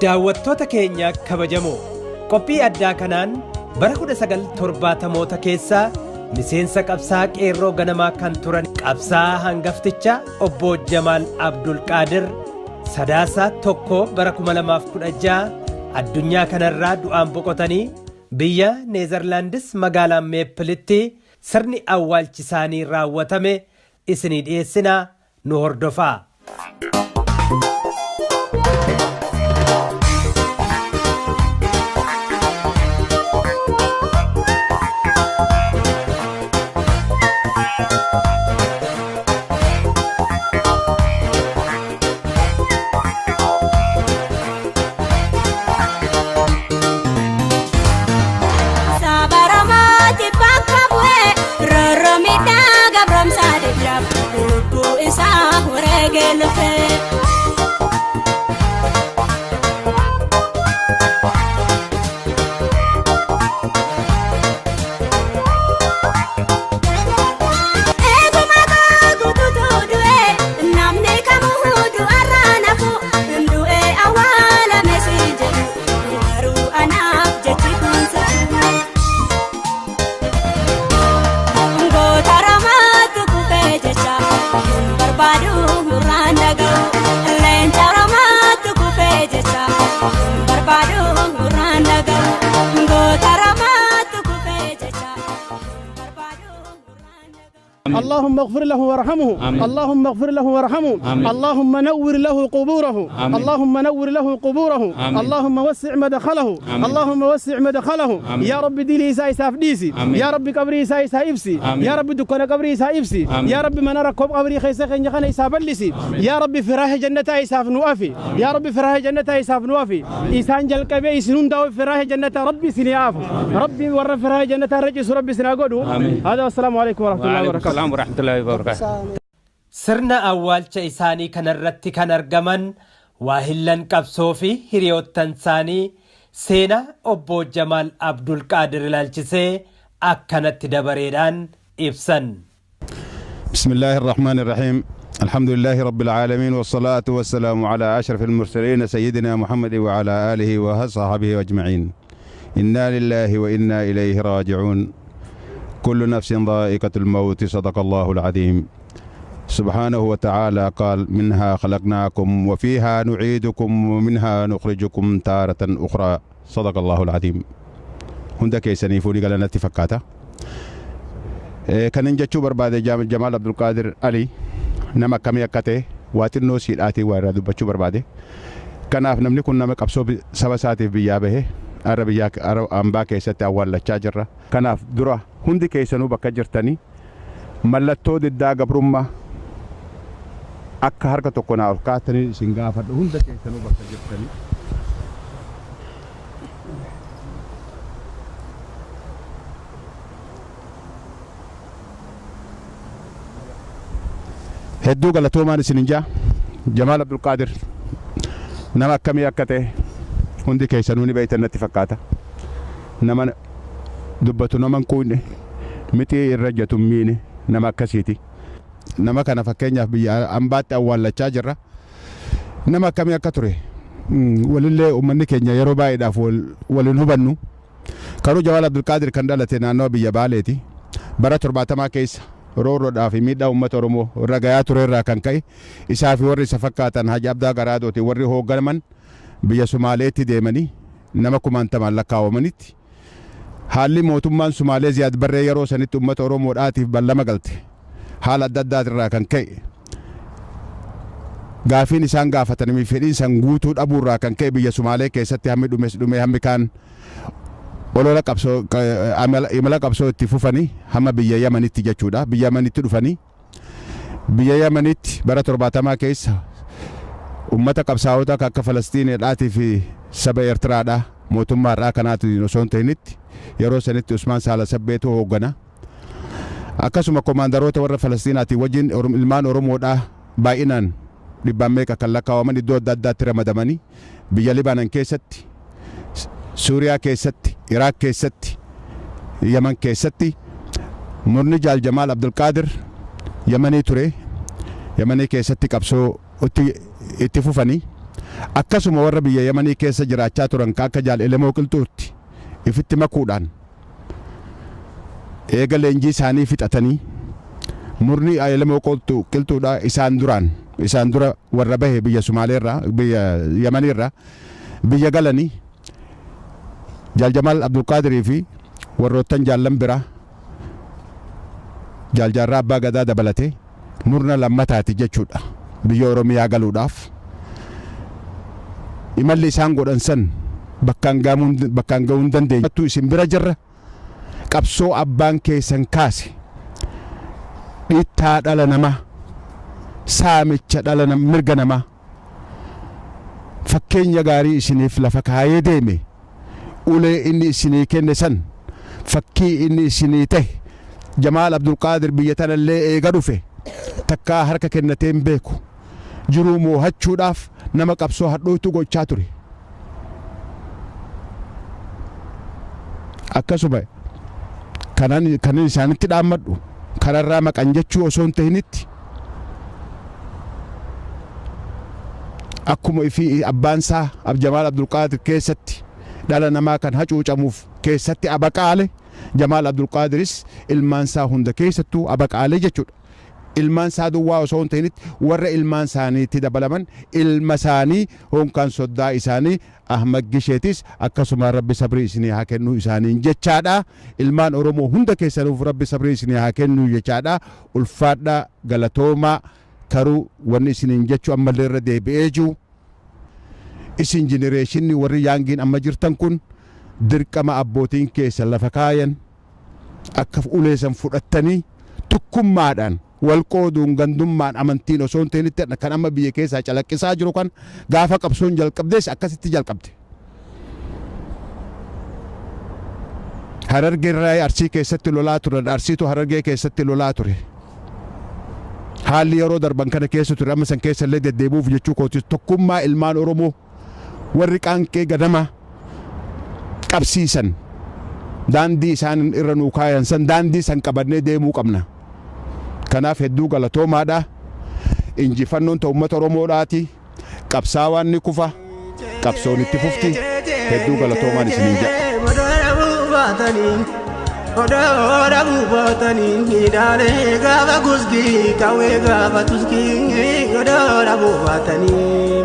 Daawwattoota keenya kabajamoo qophii addaa kanaan bara 1970moota keessa miseensa qabsaa qeerroo ganamaa kan turan qabsaa hangafticha obbo Jamaal Abdul Qaadir Sadaasaa 1 bara 2016 addunyaa kanarraa du'aan boqotanii biyya Neezerlaandis magaalaa Meeppilitti sirni awwaalchi isaanii raawwatame isinii dhiyeessinaa nu hordofaa. اللهم اغفر له وارحمه اللهم اغفر له وارحمه اللهم نور له قبوره اللهم نور له قبوره اللهم وسع مدخله اللهم وسع مدخله يا رب ديلي سايساف ديسي يا رب قبري سايسا إبسي يا رب دكان قبري سايبسي يا رب من ركب قبري خيسا خنجا خنا يسابلسي يا رب فراه جنة إساف نوافي يا رب فراه جنة إساف نوافي إسان جل كبي سنون داو فراه جنة ربي سنياف ربي ور فراه جنة رجس ربي سناقودو هذا والسلام عليكم ورحمة الله وبركاته السلام ورحمة الله وبركاته sirna awwaalcha isaanii kanarratti kan argaman waahillan qabsoo fi hiriyoottan isaanii seenaa obbo Jamaal Abdul Qaadir ilaalchisee akkanatti dabareedhaan ibsan. بسم الله الرحمن الرحيم الحمد لله رب العالمين والصلاة والسلام على أشرف المرسلين سيدنا محمد وعلى آله وصحبه أجمعين إنا لله وإنا إليه راجعون كل نفس ذائقة الموت صدق الله العظيم سبحانه وتعالى قال منها خلقناكم وفيها نعيدكم ومنها نخرجكم تارة أخرى صدق الله العظيم هندك يسنيفوني قال أنا تفكاتا كان نجتشو برباد جمال عبد القادر علي نما كم يكته واتنو سيراتي وارد بتشو برباد كان أفنمني كنا مكابسو سبع ساعات بيابه عربية أمبا كيسة أول لتشاجرة كان أف درا هندي كيسنو بكجرتني ملتو ددا قبرما akka harka tokko na kaatanii isin gaafadhu hunda keessanuu bakka jirtanii hedduu galatoomaan isin jaa Jamaal Abdul Qaadir nama akkamii akka ta'e hundi keessanuu ni beektan natti fakkaata nama dubbatu nama quunne miti irra jatummiine nama akkasiiti nama kana fakkeenyaaf biyya ambaatti awwaallachaa jirra nama akkamii akka ture walillee uummanni keenya yeroo baay'eedhaaf waliin hubannu karuu Jamaal Abdul Qaadir kan dhalate naannoo biyya Baaleeti bara 70 keessa roorroodhaaf miidhaa uummata Oromoo ragayaa ture irraa kan ka'e isaa fi warri isa fakkaatan Haji Abdaa Garaadooti warri hoogganaman biyya Sumaaleetti deemanii nama 90 lakkaawamanitti haalli mootummaan Sumaalee Ziyaad Barree yeroo sanitti uummata Oromoodhaatiif ballama galte haala adda addaatirraa kan ka'e gaafiin isaan gaafatanii fedhiin isaan guutuu dhabuurraa kan ka'e biyya Sumaalee keessatti hammi dhume hammi kaan olola qabsoo imala qabsoo itti fufanii hamma biyya Yamanitti jechuudha biyya Yamanitti dhufanii biyya Yamanitti bara 70 keessa ummata qabsaa'ota akka Falastiineedhaatii fi saba Eertiraadhaa mootummaadhaa kanaatu osoo hin ta'initti yeroo sanitti Usmaan Saalasabbeetu hooggana akkasuma komaandaroota warra Falastiinaati wajjin ilmaan Oromoodhaa baay'inaan dhibbaan meeqa kan lakkaawaman iddoo adda addaatti ramadamanii biyya Libaanan keessatti Suuriyaa keessatti Iraaq keessatti Yaman keessatti murni Jaal Jamaal Abdul Qaadir Yamanii ture Yamanii keessatti qabsoo itti fufanii akkasuma warra biyya Yamanii keessa jiraachaa turan akka Jaal Elemoo Qilxuutti ifitti makuudhaan eega leenjii isaanii fixatanii murni Elemoo Qilxuudhaa isaan dura warra bahe biyya Sumaaleerraa biyya Yamaniirraa biyya galanii Jaal Jamaal Abdul Qaadirii fi warroottan jaallan biraa Jaal Jaarraa Abbaa Gadaa dabalatee murna lammataati jechuudha biyya Oromiyaa galuudhaaf imalli isaan godhan san bakkaan ga'uu hin dandeenye isin bira jirra qabsoo abbaan keessan kaase dhiittaa dhala namaa saamicha mirga namaa fakkeenya gaarii isiniif lafa kaayee deeme ulee inni isinii kenne san fakkii inni isinii ta'e Jamaal Abdul Qaadir biyya tanallee eega dhufe takkaa harka kennatee hin beeku jiruu moo'achuudhaaf nama qabsoo hadhootu gochaa ture akkasuma kanan isaanitti dhaammadhu kararraa maqan jechuu osoo hin ta'initti akkuma ifii abbaansaa Jamaal Abdul Qaadir keessatti dhala namaa kan hacuucamuuf keessatti abaqaale Jamaal Abdul Qaadiris ilmaansaa hunda keessattuu abaqaale jechuudha ilmaan isaa duwwaa osoo hin ta'initti warra ilmaan isaaniitti dabalaman ilma isaanii honkaan soddaa isaanii Ahmad Gisheetis akkasuma rabbi sabrii isinii haa kennu isaaniin jechaadha. Ilmaan Oromoo hunda keessanuuf rabbi sabrii isinii haa kennu jechaadha. Ulfaadha galatoomaa karuu wanni isiniin jechuu ammallee irra deebi'ee jiru. Isin jenereeshinni warri yaangiin amma jirtan kun dirqama abbootiin keessa lafa kaayan akka uleessan fudhattanii tokkummaadhaan wal qooduun gandummaan amantiin osoo hin ta'initti kan amma biyya keessaa calaqqisaa jiru kan gaafa qabsoon jalqabdes akkasitti jalqabde. Harargee irraa Arsii keessatti lolaa ture, Arsiitu Harargee keessatti lolaa ture. Haalli yeroo darban kana keessa ture amma san keessa illee deddeebi'uuf jechuu kooti tokkummaa ilmaan Oromoo warri qaanqee gadama qabsiisan daandii isaan irra nuu kaayan san daandii san qabannee deemuu qabna. Kanaaf hedduu galatoomaadha. Injifannoon ta'u uummata Oromoodhaati. Qabsaawaan ni kufa. Qabsoon itti fufti. Hedduu galatoomaan isiniin jedha. Oda buufatanii hidhaalee gaafa gusgii kawwee gaafa tuskii oda buufatanii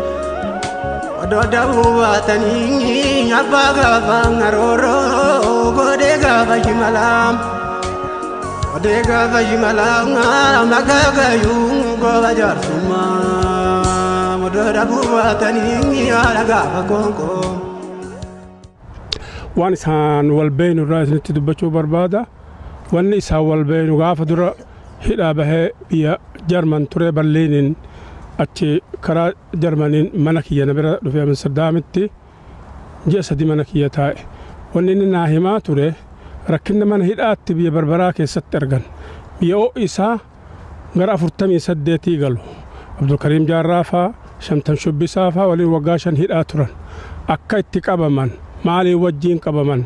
oda buufatanii abbaa gaafa ngarooroo godee gaafa shimalaa godee gaafa shimalaa magaagayuu gooba jaarsummaa oda buufatanii haala gaafa konkoo. Waan isaan wal beeynu irraa isinitti dubbachuu barbaada. Wanni isaan wal beeynu gaafa dura hidhaa bahee biyya Jarman ture Berliiniin achi karaa Jarmaniin mana kiyya na bira dhufee Amsterdamitti ji'a 3 mana kiyya taa'e. Wanni inni naa himaa ture rakkinna mana hidhaatti biyya Barbaraa keessatti argan. Biyya isaa gara 48 galu. Abdulkariim Jaarraa faa Shamtan Shubbisaa faa waliin waggaa 5 hidhaa turan. Akka itti qabaman maaliin wajjiin qabaman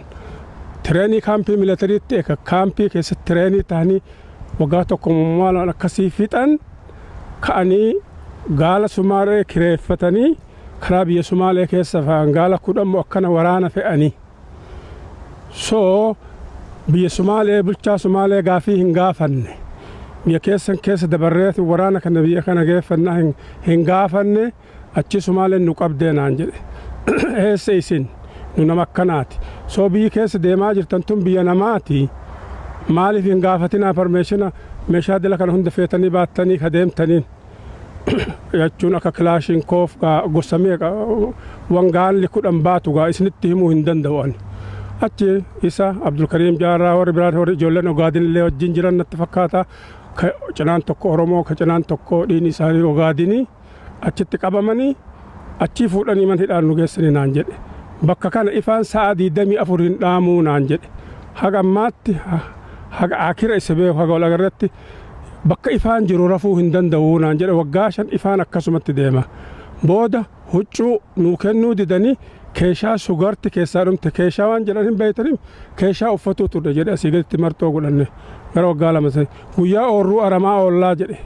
tireenii kaampii milatariitti eeka kaampii keessatti tireenii ta'anii waggaa tokko maalaan akkasii fixan ka'anii gaala Sumaalee kireeffatanii karaa biyya Sumaalee keessa fa'aan gaala 10 akkana waraana fe'anii soo biyya Sumaalee bulchaa Sumaalee gaafii hin gaafanne biyya keessan keessa dabarreeti waraana kana biyya kana geeffannaa hin gaafanne achi Sumaaleen nu qabdee naan jedhe eessa isin nu nama akkanaati soo biyyi keessa deemaa jirtan tun biyya namaati maaliif hin gaafatinaa parmeeshina meeshaa dila kana hunda feetanii baattanii ka deemtaniin jechuun akka kilaashinkoof gosa meeqa wangaalli 10 baatu gaa isinitti himuu hin danda'u. Achi isa Abdulkariim Jaarraa warri biraa warri ijoolleen Ogaadin illee wajjin jiran natti fakkaata ka cinaan tokko Oromoo ka cinaan tokko dhiini isaanii Ogaadinii achitti qabamanii achii fuudhanii mana hidhaan nu geessanii naan jedhe. Bakka kana ifaan sa'a 24 hin dhaamuu naan jedhe. Haga ammaatti haga akira isa beeku haga wal agarratti bakka ifaan jiru rafuu hin danda'u naan jedhe waggaa 5 ifaan akkasumatti deema. Booda huccuu nuu kennuu didanii keeshaa sugarti keessaa dhumte keeshaa waan jedhan hin beeytaniif keeshaa uffatuu turre jedhe asii gaditti marxoo godhanne gara waggaa 2 guyyaa oorruu aramaa oollaa jedhe.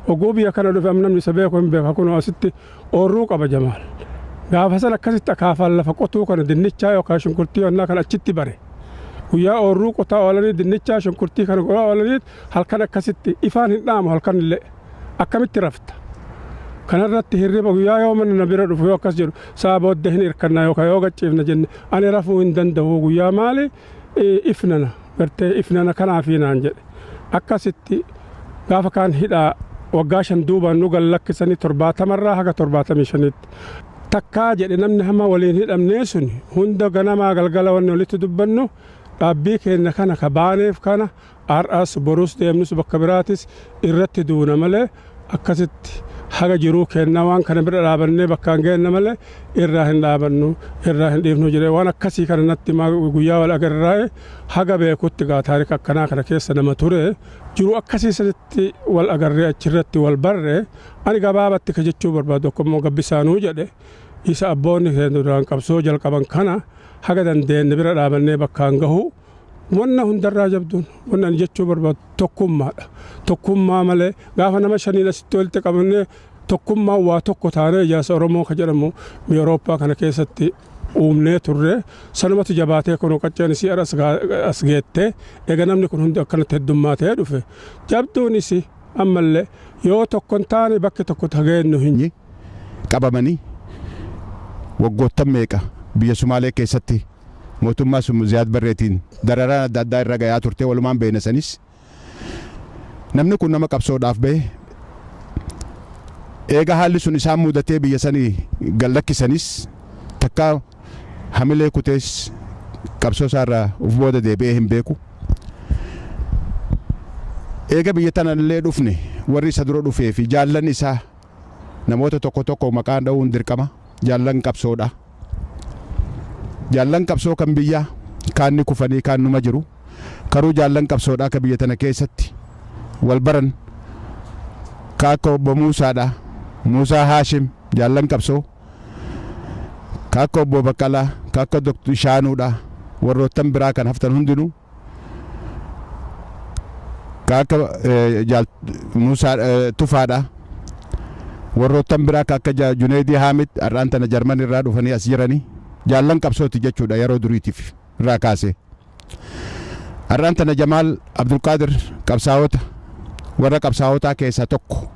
Oguu biyya kana dhufe namni isa beeku hin beeku kunoo asitti oorruu qaba Jamaal. Gaafa san akkasitti akaafaan lafa qotuu kana dinnichaa yookaan shunkurtii wannaa kana achitti bare. Guyyaa oorruu qotaa oolanii dinnichaa shunkurtii kana qotaa oolanii halkan akkasitti ifaan hin dhaamu halkan illee akkamitti rafta. Kanarratti hirriba guyyaa yoo mana na bira dhufu yoo akkas jedhu sa'a booddee hin hirkannaa yookaan yoo gachiifna jenne ani rafuu hin danda'u guyyaa maali ifnana gartee ifnana kanaafi naan jedhe. Akkasitti gaafa kaan hidhaa waggaa 5 duubaan nu gallakkisanii 70 irraa haga 75tti. Takkaa jedhe namni hamma waliin hidhamnee sun hunda ganamaa galgala wanni walitti dubbannu dhaabbii keenya kana ka baaneef kana har'as boruus deemnus bakka biraatis irratti duuna malee akkasitti haga jiruu kennaa waan kana bira dhaabannee bakkaan geenna malee irraa hin dhaabannu irraa hin dhiifnu jedhee waan akkasii kana natti guyyaa wal agarraa'e haga beekutti gaa taarika akkanaa kana keessa nama ture jiruu akkasii sanitti wal agarree achirratti wal barre ani gabaabatti ka jechuu barbaadu akkummoo gabbisaanuu jedhe isa abboonni duraan qabsoo jalqaban kana haga dandeenye bira dhaabannee bakkaan gahu wanna hundarraa jabduun wanna ani jechuu barbaadu tokkummaadha. Tokkummaa malee gaafa nama 5 asitti walitti qabannee tokkummaa waa tokko taanee ijaarsa Oromoo ka jedhamu Awurooppaa kana keessatti uumnee turre sanumatu jabaatee kun qacceen isii as geette eega namni kun hundi akkanatti heddummaatee dhufe jabduunis ammallee yoo tokkon taane bakki tokko tageennu hin qabamanii waggoottan meeqa biyya Sumaalee keessatti mootummaa Ziyaad Barreetiin dararaan adda addaa irra gayaa turte walumaan beeynasanis namni kun nama qabsoodhaaf bahe eega haalli sun isaan mudatee biyya sanii gallakkisanis takka hamilee kutees qabsoo isaarraa uf booda deebi'ee hin beeku. Eega biyya tanallee dhufne warri isa dura dhufee fi jaallan isaa namoota tokko maqaan dha'uun dirqama jaallan qabsoodha. Jaallan qabsoo kan biyyaa kaan ni kufanii kaan numa jiru karuu jaallan qabsoodhaa ka biyya tana keessatti wal baran ka akka obbo Muusaadha. Muusaa Haashim jaallan qabsoo ka akka obbo Baqqalaa ka akka Dr. Shaanuudha warroottan biraa kan haftan hundinuu ka akka Muusaa Tufaadha warroottan biraa ka akka Juneedii Haamid har'aan tana Jarman irraa dhufanii as jiranii jaallan qabsooti jechuudha yeroo duriitiif irraa kaase. Har'aan tana Jamaal Abdulqaadir qabsaa'ota warra qabsaa'otaa keessaa tokko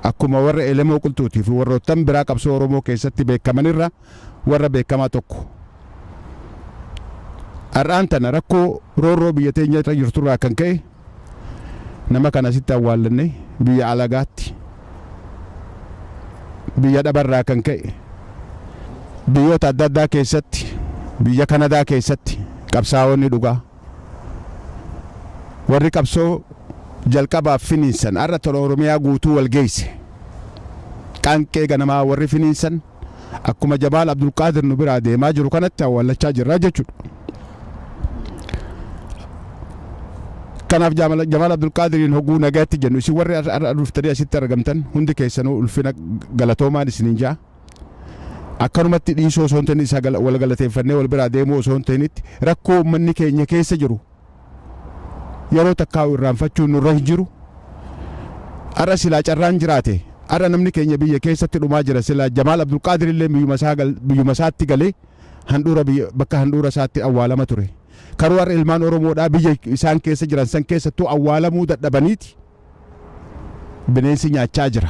akkuma warra Elemoo Qulxuutii fi warroottan biraa qabsoo Oromoo keessatti beekamanirra warra beekamaa tokko. Har'aan tana rakkoo roorroo biyya teenya irra jirturraa kan ka'e nama kana sitti awwaallanne biyya alagaatti biyya dhabarraa kan ka'e biyyoota adda addaa keessatti biyya Kanadaa keessatti qabsaa'onni dhugaa warri qabsoo jalqabaaf finiinsan har'a tola Oromiyaa guutuu wal geesse qaanqee ganamaa warri finiinsan akkuma Jamaal Abdulqaadir nu biraa deemaa jiru kanatti awwaallachaa jirra jechuudha. Kanaaf Jamaal Abdulqaadiriin hogguu nagaatti jennu isin warri har'a dhuftanii asitti argamtan hundi keessanuu ulfina galatoomaan isiniin jaa. Akkanumatti dhiisoo osoo hin ta'in isa wal galateeffannee wal biraa deemuu osoo hin ta'initti rakkoo uummanni keenya keessa jiru yeroo takkaa'u irraanfachuun nurra hin jiru. Har'a silaa carraan jiraate har'a namni keenya biyya keessatti dhumaa jira silaa Jamaal Abdulqaadir illee biyyuma isaatti galee bakka handhuura isaatti awwaalama ture. Karuu har'a ilmaan Oromoodhaa biyya isaan keessa jiran san keessattuu awwaalamuu dadhabaniiti bineensi nyaachaa jira.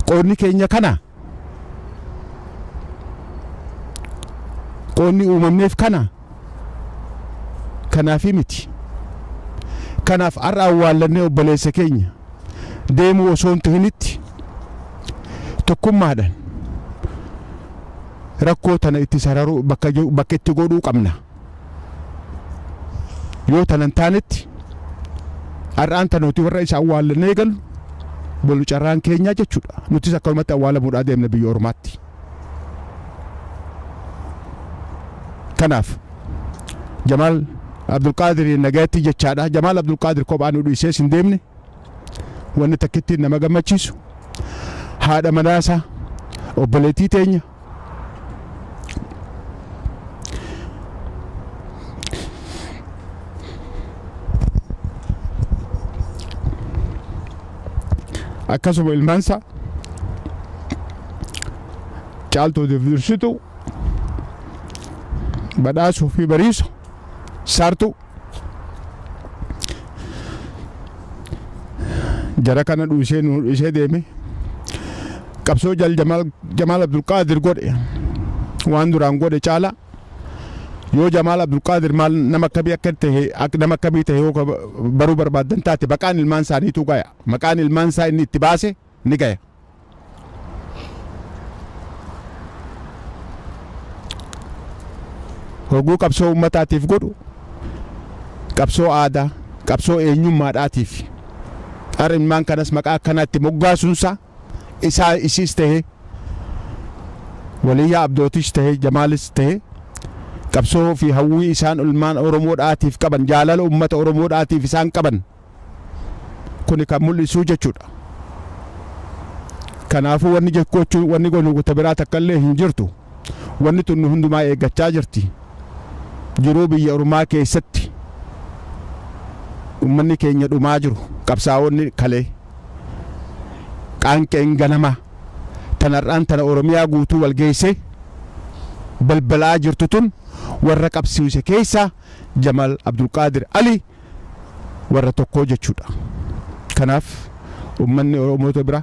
Qoonni keenya kana qoonni uumamneef kanaafi miti. Kanaaf har'a awwaallannee obboleessa keenya deemuu osoo hin ta'initti tokkummaadhaan rakkoo tana itti sararuu bakka itti godhuu qabna. Yoo tanan taanetti har'aan tanuuti warra isa awwaallannee galu bolu carraan keenyaa jechuudha. Nutis akkanumatti awwaalamuudhaa deemna biyya Ormaatti. Kanaaf Jamaal Abdulqaadir nagaatti jechaadha. Jamaal Abdulqaadir kophaan nu dhiisee hin deemne wanni takkittiin nama gammachiisu haadha manaasaa obboleettii teenya akkasuma ilmaansaa caaltuutiif dursitu badhaasuu fi bariisu saartuu jara kana dhiisee deeme qabsoo Jamaal Abdulqaadir godhe waan duraan godhe caala yoo Jamaal Abdulqaadir maal nama akkamii akka ta'e yoo baruu barbaaddan taate maqaan ilmaan isaaniitu gaya maqaan ilmaan isaa inni itti baase ni gaya. Hogguu qabsoo uummataatiif godhu qabsoo aadaa qabsoo eenyummaadhaatiif har'a ilmaan kanas maqaa akkanaatti moggaasuunsa isiis ta'e Waliyyaa Abdootis ta'e Jamaalis ta'e qabsoo fi hawwii isaan ilmaan Oromoodhaatiif qaban jaalala uummata Oromoodhaatiif isaan qaban kuni kan mul'isuu jechuudha. Kanaafuu wanni godhu biraa takka illee hin jirtu. Wanni tun hundumaa eeggachaa jirti. Jiruu biyya Oromaa keessatti uummanni keenya dhumaa jiru qabsaa'onni kalee qaanqeen ganama tanarraan tana Oromiyaa guutuu wal geessee balbalaa jirtu tun warra qabsiise keessa Jamal Abdulqaadir Ali warra tokko jechuudha. Kanaaf ummanni Oromoota bira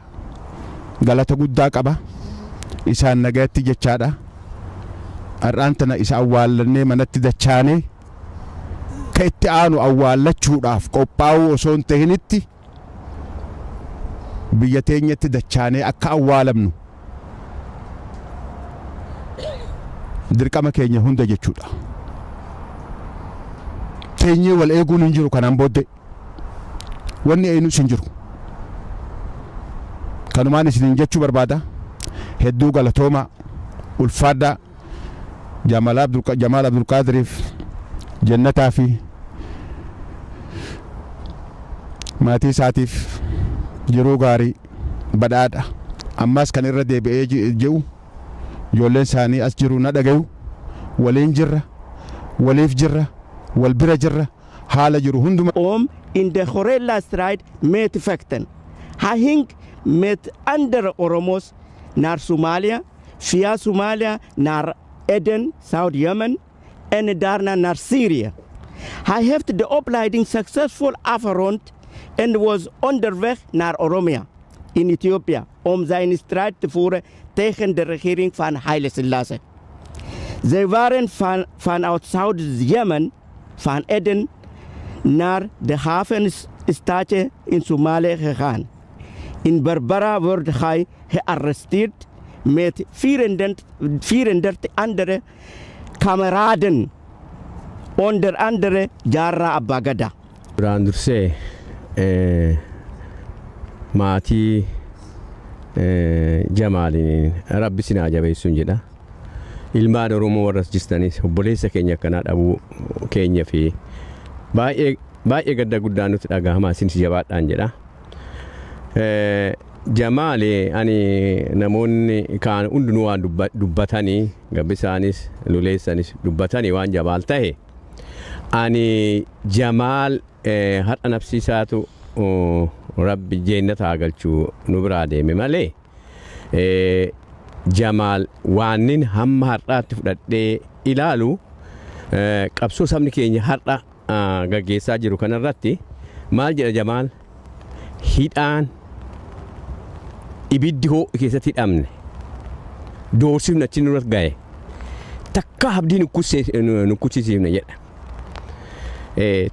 galata guddaa qaba. Isaan nagayatti jechaadha. Har'aan tana isa awwaallannee manatti dachaanee ka itti aanu awwaallachuudhaaf qophaa'uu osoo hin ta'initti biyya teenyatti dachaanee akka awwaalamnu dirqama keenya hunda jechuudha. Teenyee wal eeguun hin jiru kanaan booddee wanni eenyus hin jiru. Kanumaan isiniin jechuu barbaada. Hedduu galatooma ulfaadhaa Jamal Abdulqaadiriif jannataa fi maatii isaatiif jiruu gaarii badhaadha. Ammas kan irra deebi'ee jiru ijoolleen isaanii as jiru na dhagayu waliin jirra waliif jirra wal bira jirra haala jiru hunduma. In de Horella strijd met vechten. Hij hing met andere Oromos naar Somalia, via Somalia naar Eden, Zuid-Jemen en daarna naar Syrië. Hij heeft de opleiding succesvol afgerond en was onderweg naar Oromia in Ethiopië om zijn strijd te voeren tegen de regering van Haile Selassie. Zij waren vanuit Zuid-Jemen, van Eden, naar de havenstadje in Somalië gegaan. In Berbera wordt hij gearresteerd met 34 andere kameraden, onder andere Jarra Abbagada. Duraan dursee maatii Jamaaliin rabbi sinaa jabeessuun jedha. Ilmaan Oromoo warras jirtanis obboleessa keenya akkanaa dhabuu keenya fi baay'ee gadda guddaan nutti dhagahamaa isinis jabaadhaan jedha. Jamaali ani namoonni kaan hundinuu waan dubbatanii gabbisaanis luleessanis dubbatanii waan jabaal ta'e ani Jamaal har'a nabsiisaatu rabbi jeennataa galchuu nu biraa deeme malee Jamaal waanin hamma har'aatti fudhadhee ilaalu qabsoo sabni keenya har'a gaggeessaa jiru kanarratti maal jedha Jamaal hidhaan ibiddi hoo keessatti hidhamne doorsifni achi nurratti ga'e takka abdii nukuchisiifne jedha.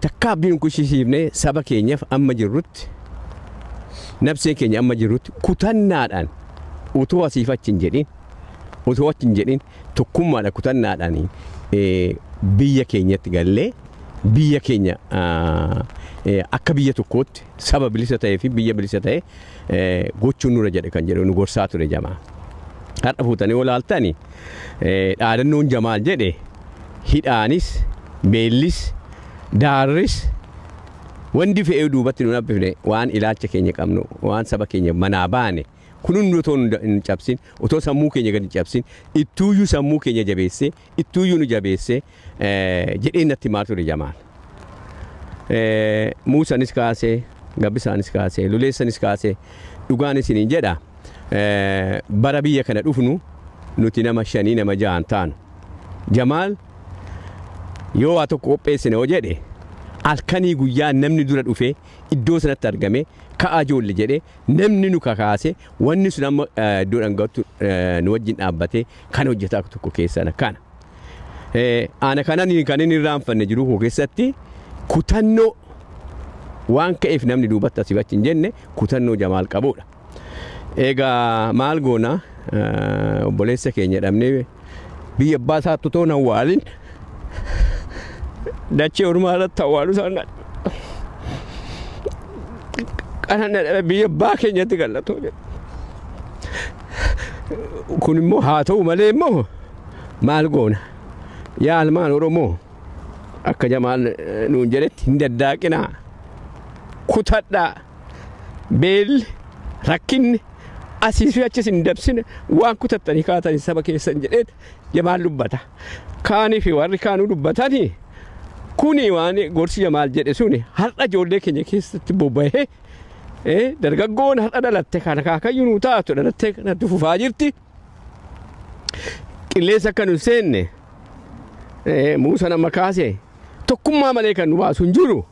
Takka abdii nukuchisiifne saba keenyaaf amma jirrutti nabseen keenya amma jirrutti kutannaadhaan utuu asiif achi hin jedhin tokkummaadha kutannaadhaan biyya keenyatti gallee biyya keenya akka biyya tokkootti saba bilisa ta'ee fi biyya bilisa ta'e gochuun nurra jedhe kan jedhu nu gorsaa ture Jamaal. Har'a fuutanii olaaltani dhaadannoon Jamaal jedhe hidhaanis beellis daarris wandi fe'ee duubatti nu nabbifne waan ilaalcha keenya qabnu waan saba keenya manaa baane kunun otoo nu cabsin otoo sammuu keenya gadi cabsin ittuuyyuu sammuu keenya jabeessee ittuuyyuu nu jabeessee jedhee natti himaa ture Jamaal. Muusanis kaasee gabbisaanis kaasee luleessanis kaasee dhugaan isiniin jedha bara biyya kana dhufnu nuti nama 5 nama 6 taanu. Jamaal yoo waa tokko qopheessine hoo jedhe halkanii guyyaa namni dura dhufee iddoo sanatti argame ka'aa ijoollee jedhee namni nu kakaase wanni sun amma iddoo dhangattu nu wajjin dhaabbatee kan hojjetaa tokko keessaa kana. Ana kanan kan inni irraanfanne jiru koo keessatti kutannoo waan ka'eef namni duubatti asii achi hin jenne kutannoo Jamaal qabudha. Egaa maal goona obboleessa keenya dhabnee biyya abbaa isaatti otoo hin awwaalin dachee ormaa irratti awwaalu isaan qanan biyya abbaa keenyatti gallatoo jedha. Kun immoo haa ta'u malee immoo maal goona yaa ilmaan Oromoo akka Jamaal nuun jedhetti hin daddaaqinaa kutadhaa beelli rakkinni asii fi achis hin dabsine waan kutattanii kaatanii saba keessan jedheet Jamaal dubbata. Kaanii fi warri kaanuu dubbatanii kuni waan gorsi Jamaal jedhe suni har'a ijoollee keenya keessatti bobba'ee dargaggoon har'a dhalatte kana kaakayyuu nuu taatu dhalattee kanatti fufaa jirti. qilleensa kan hin seenne Muusaa nama kaasee tokkummaa malee kan nu baasu hin jiru.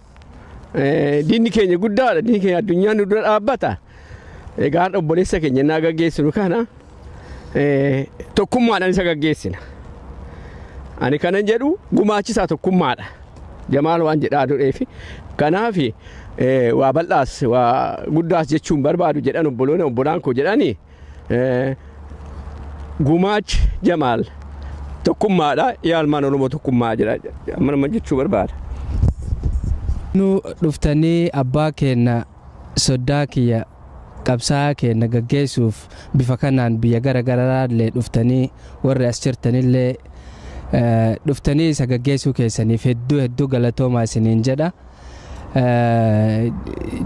Diinni keenya guddaadha. Diinni keenya addunyaan nu dura dhaabbata. Egaa obboleessa keenya naa gaggeessinu kana tokkummaadhaan isa gaggeessina. Ani kanan jedhu gumaachisaa tokkummaadha. Jamaal waan jedhaa dureefi kanaaf waa bal'aas waa guddaas jechuun barbaadu jedhan obbolaan koo jedhani gumaachi Jamaal tokkummaadha. Yaalmaan Oromoo tokkummaa jedha amma jechuu barbaada. Nu dhuftanii abbaa keenya soddaa kiyya qabsaa keenya gaggeessuuf bifa kanaan biyya garaagaraa illee dhuftanii warri as jirtanillee dhuftanii isa gaggeessuu keessaniif hedduu galatoomaa isiniin jedha.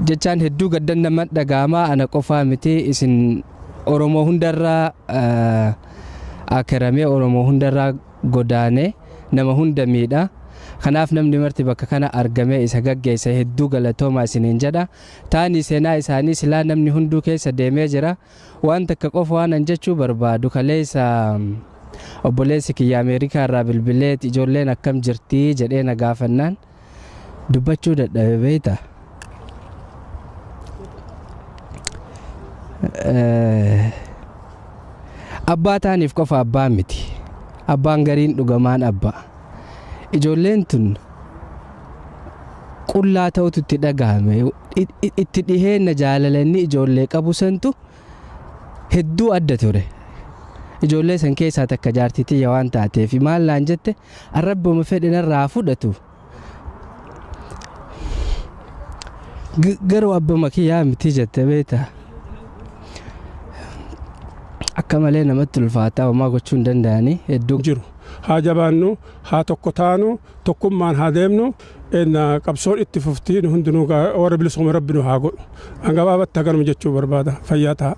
Jechaan hedduu gaddan nama dhaga'amaa ana qofaa miti isin Oromoo hundarraa akaramee Oromoo hundarraa godaanee nama hunda miidha. Kanaaf namni marti bakka kana argamee isa gaggeessa hedduu galatoomaa isiniin jedha. Taani seenaa isaanii silaa namni hunduu keessa deemee jira. Waan takka qofa waan jechuu barbaadu kaleessa obboleessi kiyya Ameerikaa irraa bilbileet ijoolleen akkam jirtii jedhee na gaafannaan dubbachuu dadhabe beekta. Abbaa taaniif qofa abbaa miti. Abbaan gariin dhugamaan abbaa. Ijoolleen tun qullaa ta'utu itti dhagahame itti dhiheenya jaalalanni ijoollee qabu santu hedduu adda ture. Ijoollee san keessaa takka jaartitiyya waan taateef maal laan jette arrabbooma fedhinarraa fudhatu. Garuu abbaa kiyyaa miti jette beekta. Akka malee namatti ulfaataa homaa gochuu hin danda'anii hedduu jiru. Haa jabaannu haa tokko taanu tokkummaan haa deemnu qabsoon itti fuftiin hundinuu warra bilisummaa rabbinu haa godhu. Gabaabatti haganuma jechuu barbaada. Fayyaa ta'a.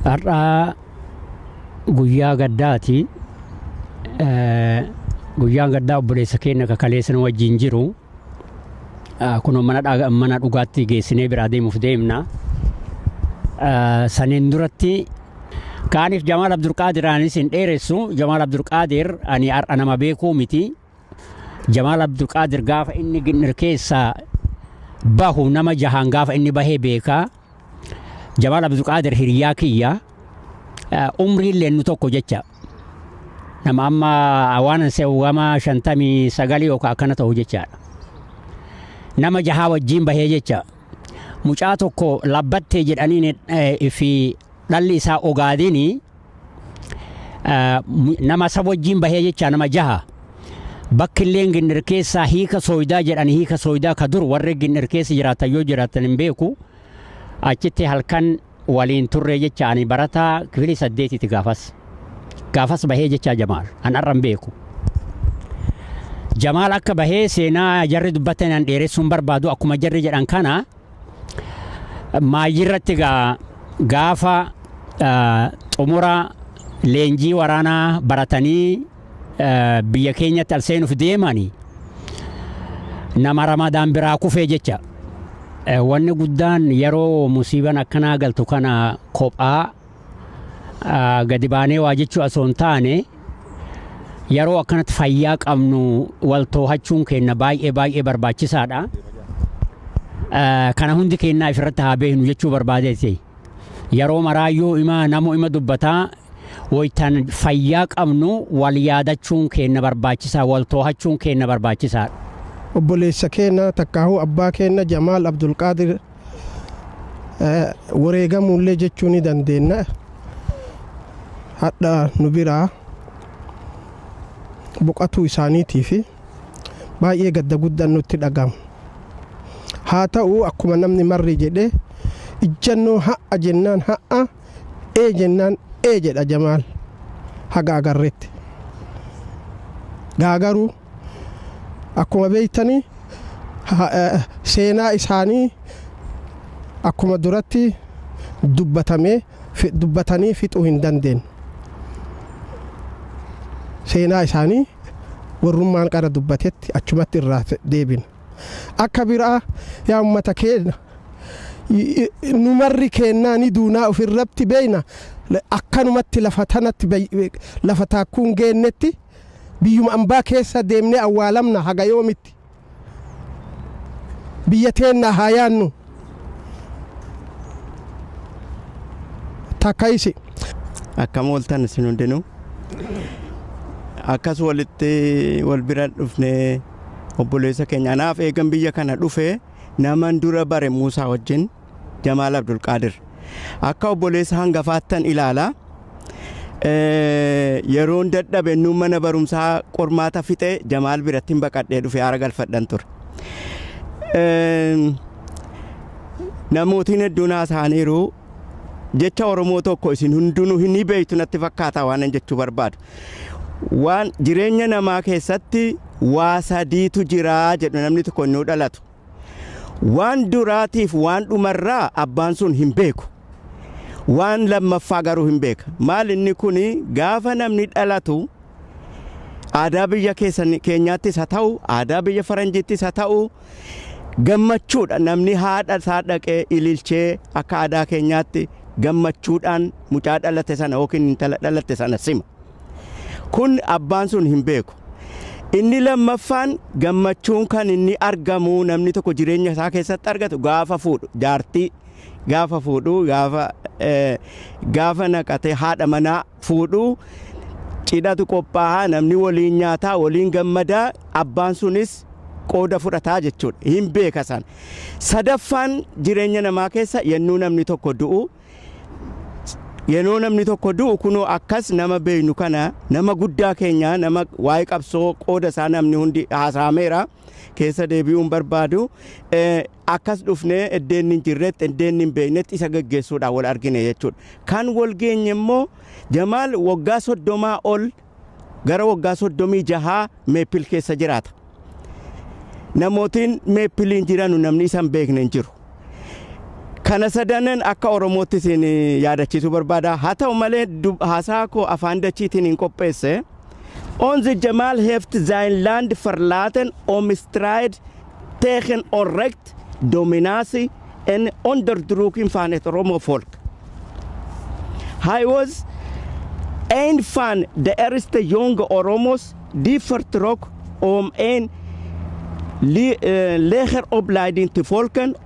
Har'a guyyaa gaddaati. Guyyaan gaddaa obboleessa keenya kakaleessan wajjin jiru. Kun mana dhugaatti geessinee biraa deemuuf deemna. Saniin duratti kaaniif Jamaal Abdulqaadiraanis hin dheeressu. Jamaal Abdulqaadir ani har'a nama beekuu miti. Jamaal Abdulqaadir gaafa inni ginnir keessaa bahu nama jahaan gaafa inni bahee beekaa. Jamaal Abdulqaadir hiriyaa kiyya. Umriin leennu tokko jecha. Nama amma waan seewwama 59 yookaan akkana ta'u jechaadha. Nama jahaa wajjin bahee jecha. Mucaa tokko labbattee jedhanii fi dhalli isaa ogaadini nama isa wajjin bahee jecha nama jaha. Bakki illee ginnir keessaa hiika sooyidaa jedhanii hiika sooyidaa ka dur warri ginnir keessa jiraatan yoo jiraatan hin beeku. Achitti halkan waliin turre jecha ani barataa kifilii 8 gaafas. Gaafas bahee jecha Jamaal an arran beeku. Jamaal akka bahee seenaa jarri dubbatan an dheeressuun barbaadu akkuma jarri jedhan kana maayirratti gaafa xumura leenjii waraanaa baratanii biyya keenyatti al seenuuf deemanii nama Ramadaan biraa kufee jecha. Wanni guddaan yeroo musiibaan akkanaa galtu kana kophaa gadi baanee waa jechuu osoo hin taane yeroo akkanatti fayyaa qabnu wal too'achuun keenya baay'ee barbaachisaadha. Kana hundi keenya ifirratti haa beeknu jechuu barbaadeeti. Yeroo maraayyuu nama dubbataa waytaan fayyaa qabnu wal yaadachuun keenya barbaachisaa wal too'achuun keenya barbaachisaadha. Obboleessa keenya takkaahu abbaa keenya Jamaal Abdulqaadir wareegamuullee jechuu ni dandeenya. Hadha nu biraa boqotuu isaaniitiif baay'ee gadda guddaan nutti dhagahama. Haa ta'u akkuma namni marri jedhe ijjannoo ha'a jennaan ha'a jennaan jedha Jamaal haga agarreetti. Gaagaruu akkuma beeytanii seenaa isaanii akkuma duratti dubbatamee dubbatanii fixuu hin dandeenye. Seenaa isaanii warrummaan qara dubbatetti achumatti irraa deebina. Akka biraa yaa uummata keenya numarri kennaa ni duunaa ofirratti beeyna akkanumatti lafa tanatti lafa taakkuun geennetti biyyuma ambaa keessa deemnee awwaalamna haga yoomitti. Biyya teenna haa yaannu. Takkaisi. Akkam ooltan isin hundinuu. Akkas walitti wal bira dhufnee obboleessa keenya anaaf eegan biyya kana dhufe naman dura bare Muusaa wajjin Jamaal Abdul Qaadir. Akka obboleessa hangafaattan ilaala. Yeroon dadhabe nu mana barumsaa qormaata fixe Jamaal biratti baqadhee dhufe haara galfadhan ture. Namootiin hedduun haasa'aniiru jecha Oromoo tokko isin hundinuu hin beektu natti fakkaata waan jechuu barbaadu. Waan jireenya namaa keessatti waa sadiitu jira jedhu namni tokko nu dhalatu. Waan duraatiif waan dhumarraa abbaan sun hin beeku. Waan lammaffaa garuu hin beeka. Maal inni kuni gaafa namni dhalatu aadaa biyya keenyaattis haa ta'u aadaa biyya faranjiittis haa ta'u gammachuudha namni haadha isaa dhaqee ililchee akka aadaa keenyaatti gammachuudhaan mucaa dhalate sana yookiin intala dhalate sana sima. Kun abbaan sun hin beeku. Inni lammaffaan gammachuun kan inni argamu namni tokko jireenya isaa keessatti argatu gaafa fuudhu jaartii gaafa fuudhu gaafa naqate haadha manaa fuudhu cidhatu qophaa'a namni waliin nyaataa waliin gammadaa abbaan sunis qooda fudhataa jechuudha. Hin beeka san. Sadaffaan jireenya namaa keessa yennuu namni tokko du'u Yenoo namni tokko du'u kunoo akkas nama beeynu kana nama guddaa keenya nama waa'ee qabsoo qooda isaa namni hundi haasa'ameera keessa deebi'uun barbaadu akkas dhufnee eddeen hin jirretti eddeen hin beeknetti isa gaggeessuudhaan wal argine jechuudha. Kan wal geenye immoo Jamaal waggaa 30 ol gara waggaa 36 meepil keessa jiraata. Namootiin meepiliin jiranu namni isan beekne hin jiru. Kana sadanan akka Oromootti isin yaadachiisuu barbaada. Haa ta'u malee haasaa koo afaan dachiitiin hin qopheesse. Onze Jamaal heeft zijn land verlaten om strijd tegen onrecht, dominatie en onderdrukking van het Oromo-volk. Hij was een van de eerste jonge Oromo's die vertrok om een legeropleiding te volgen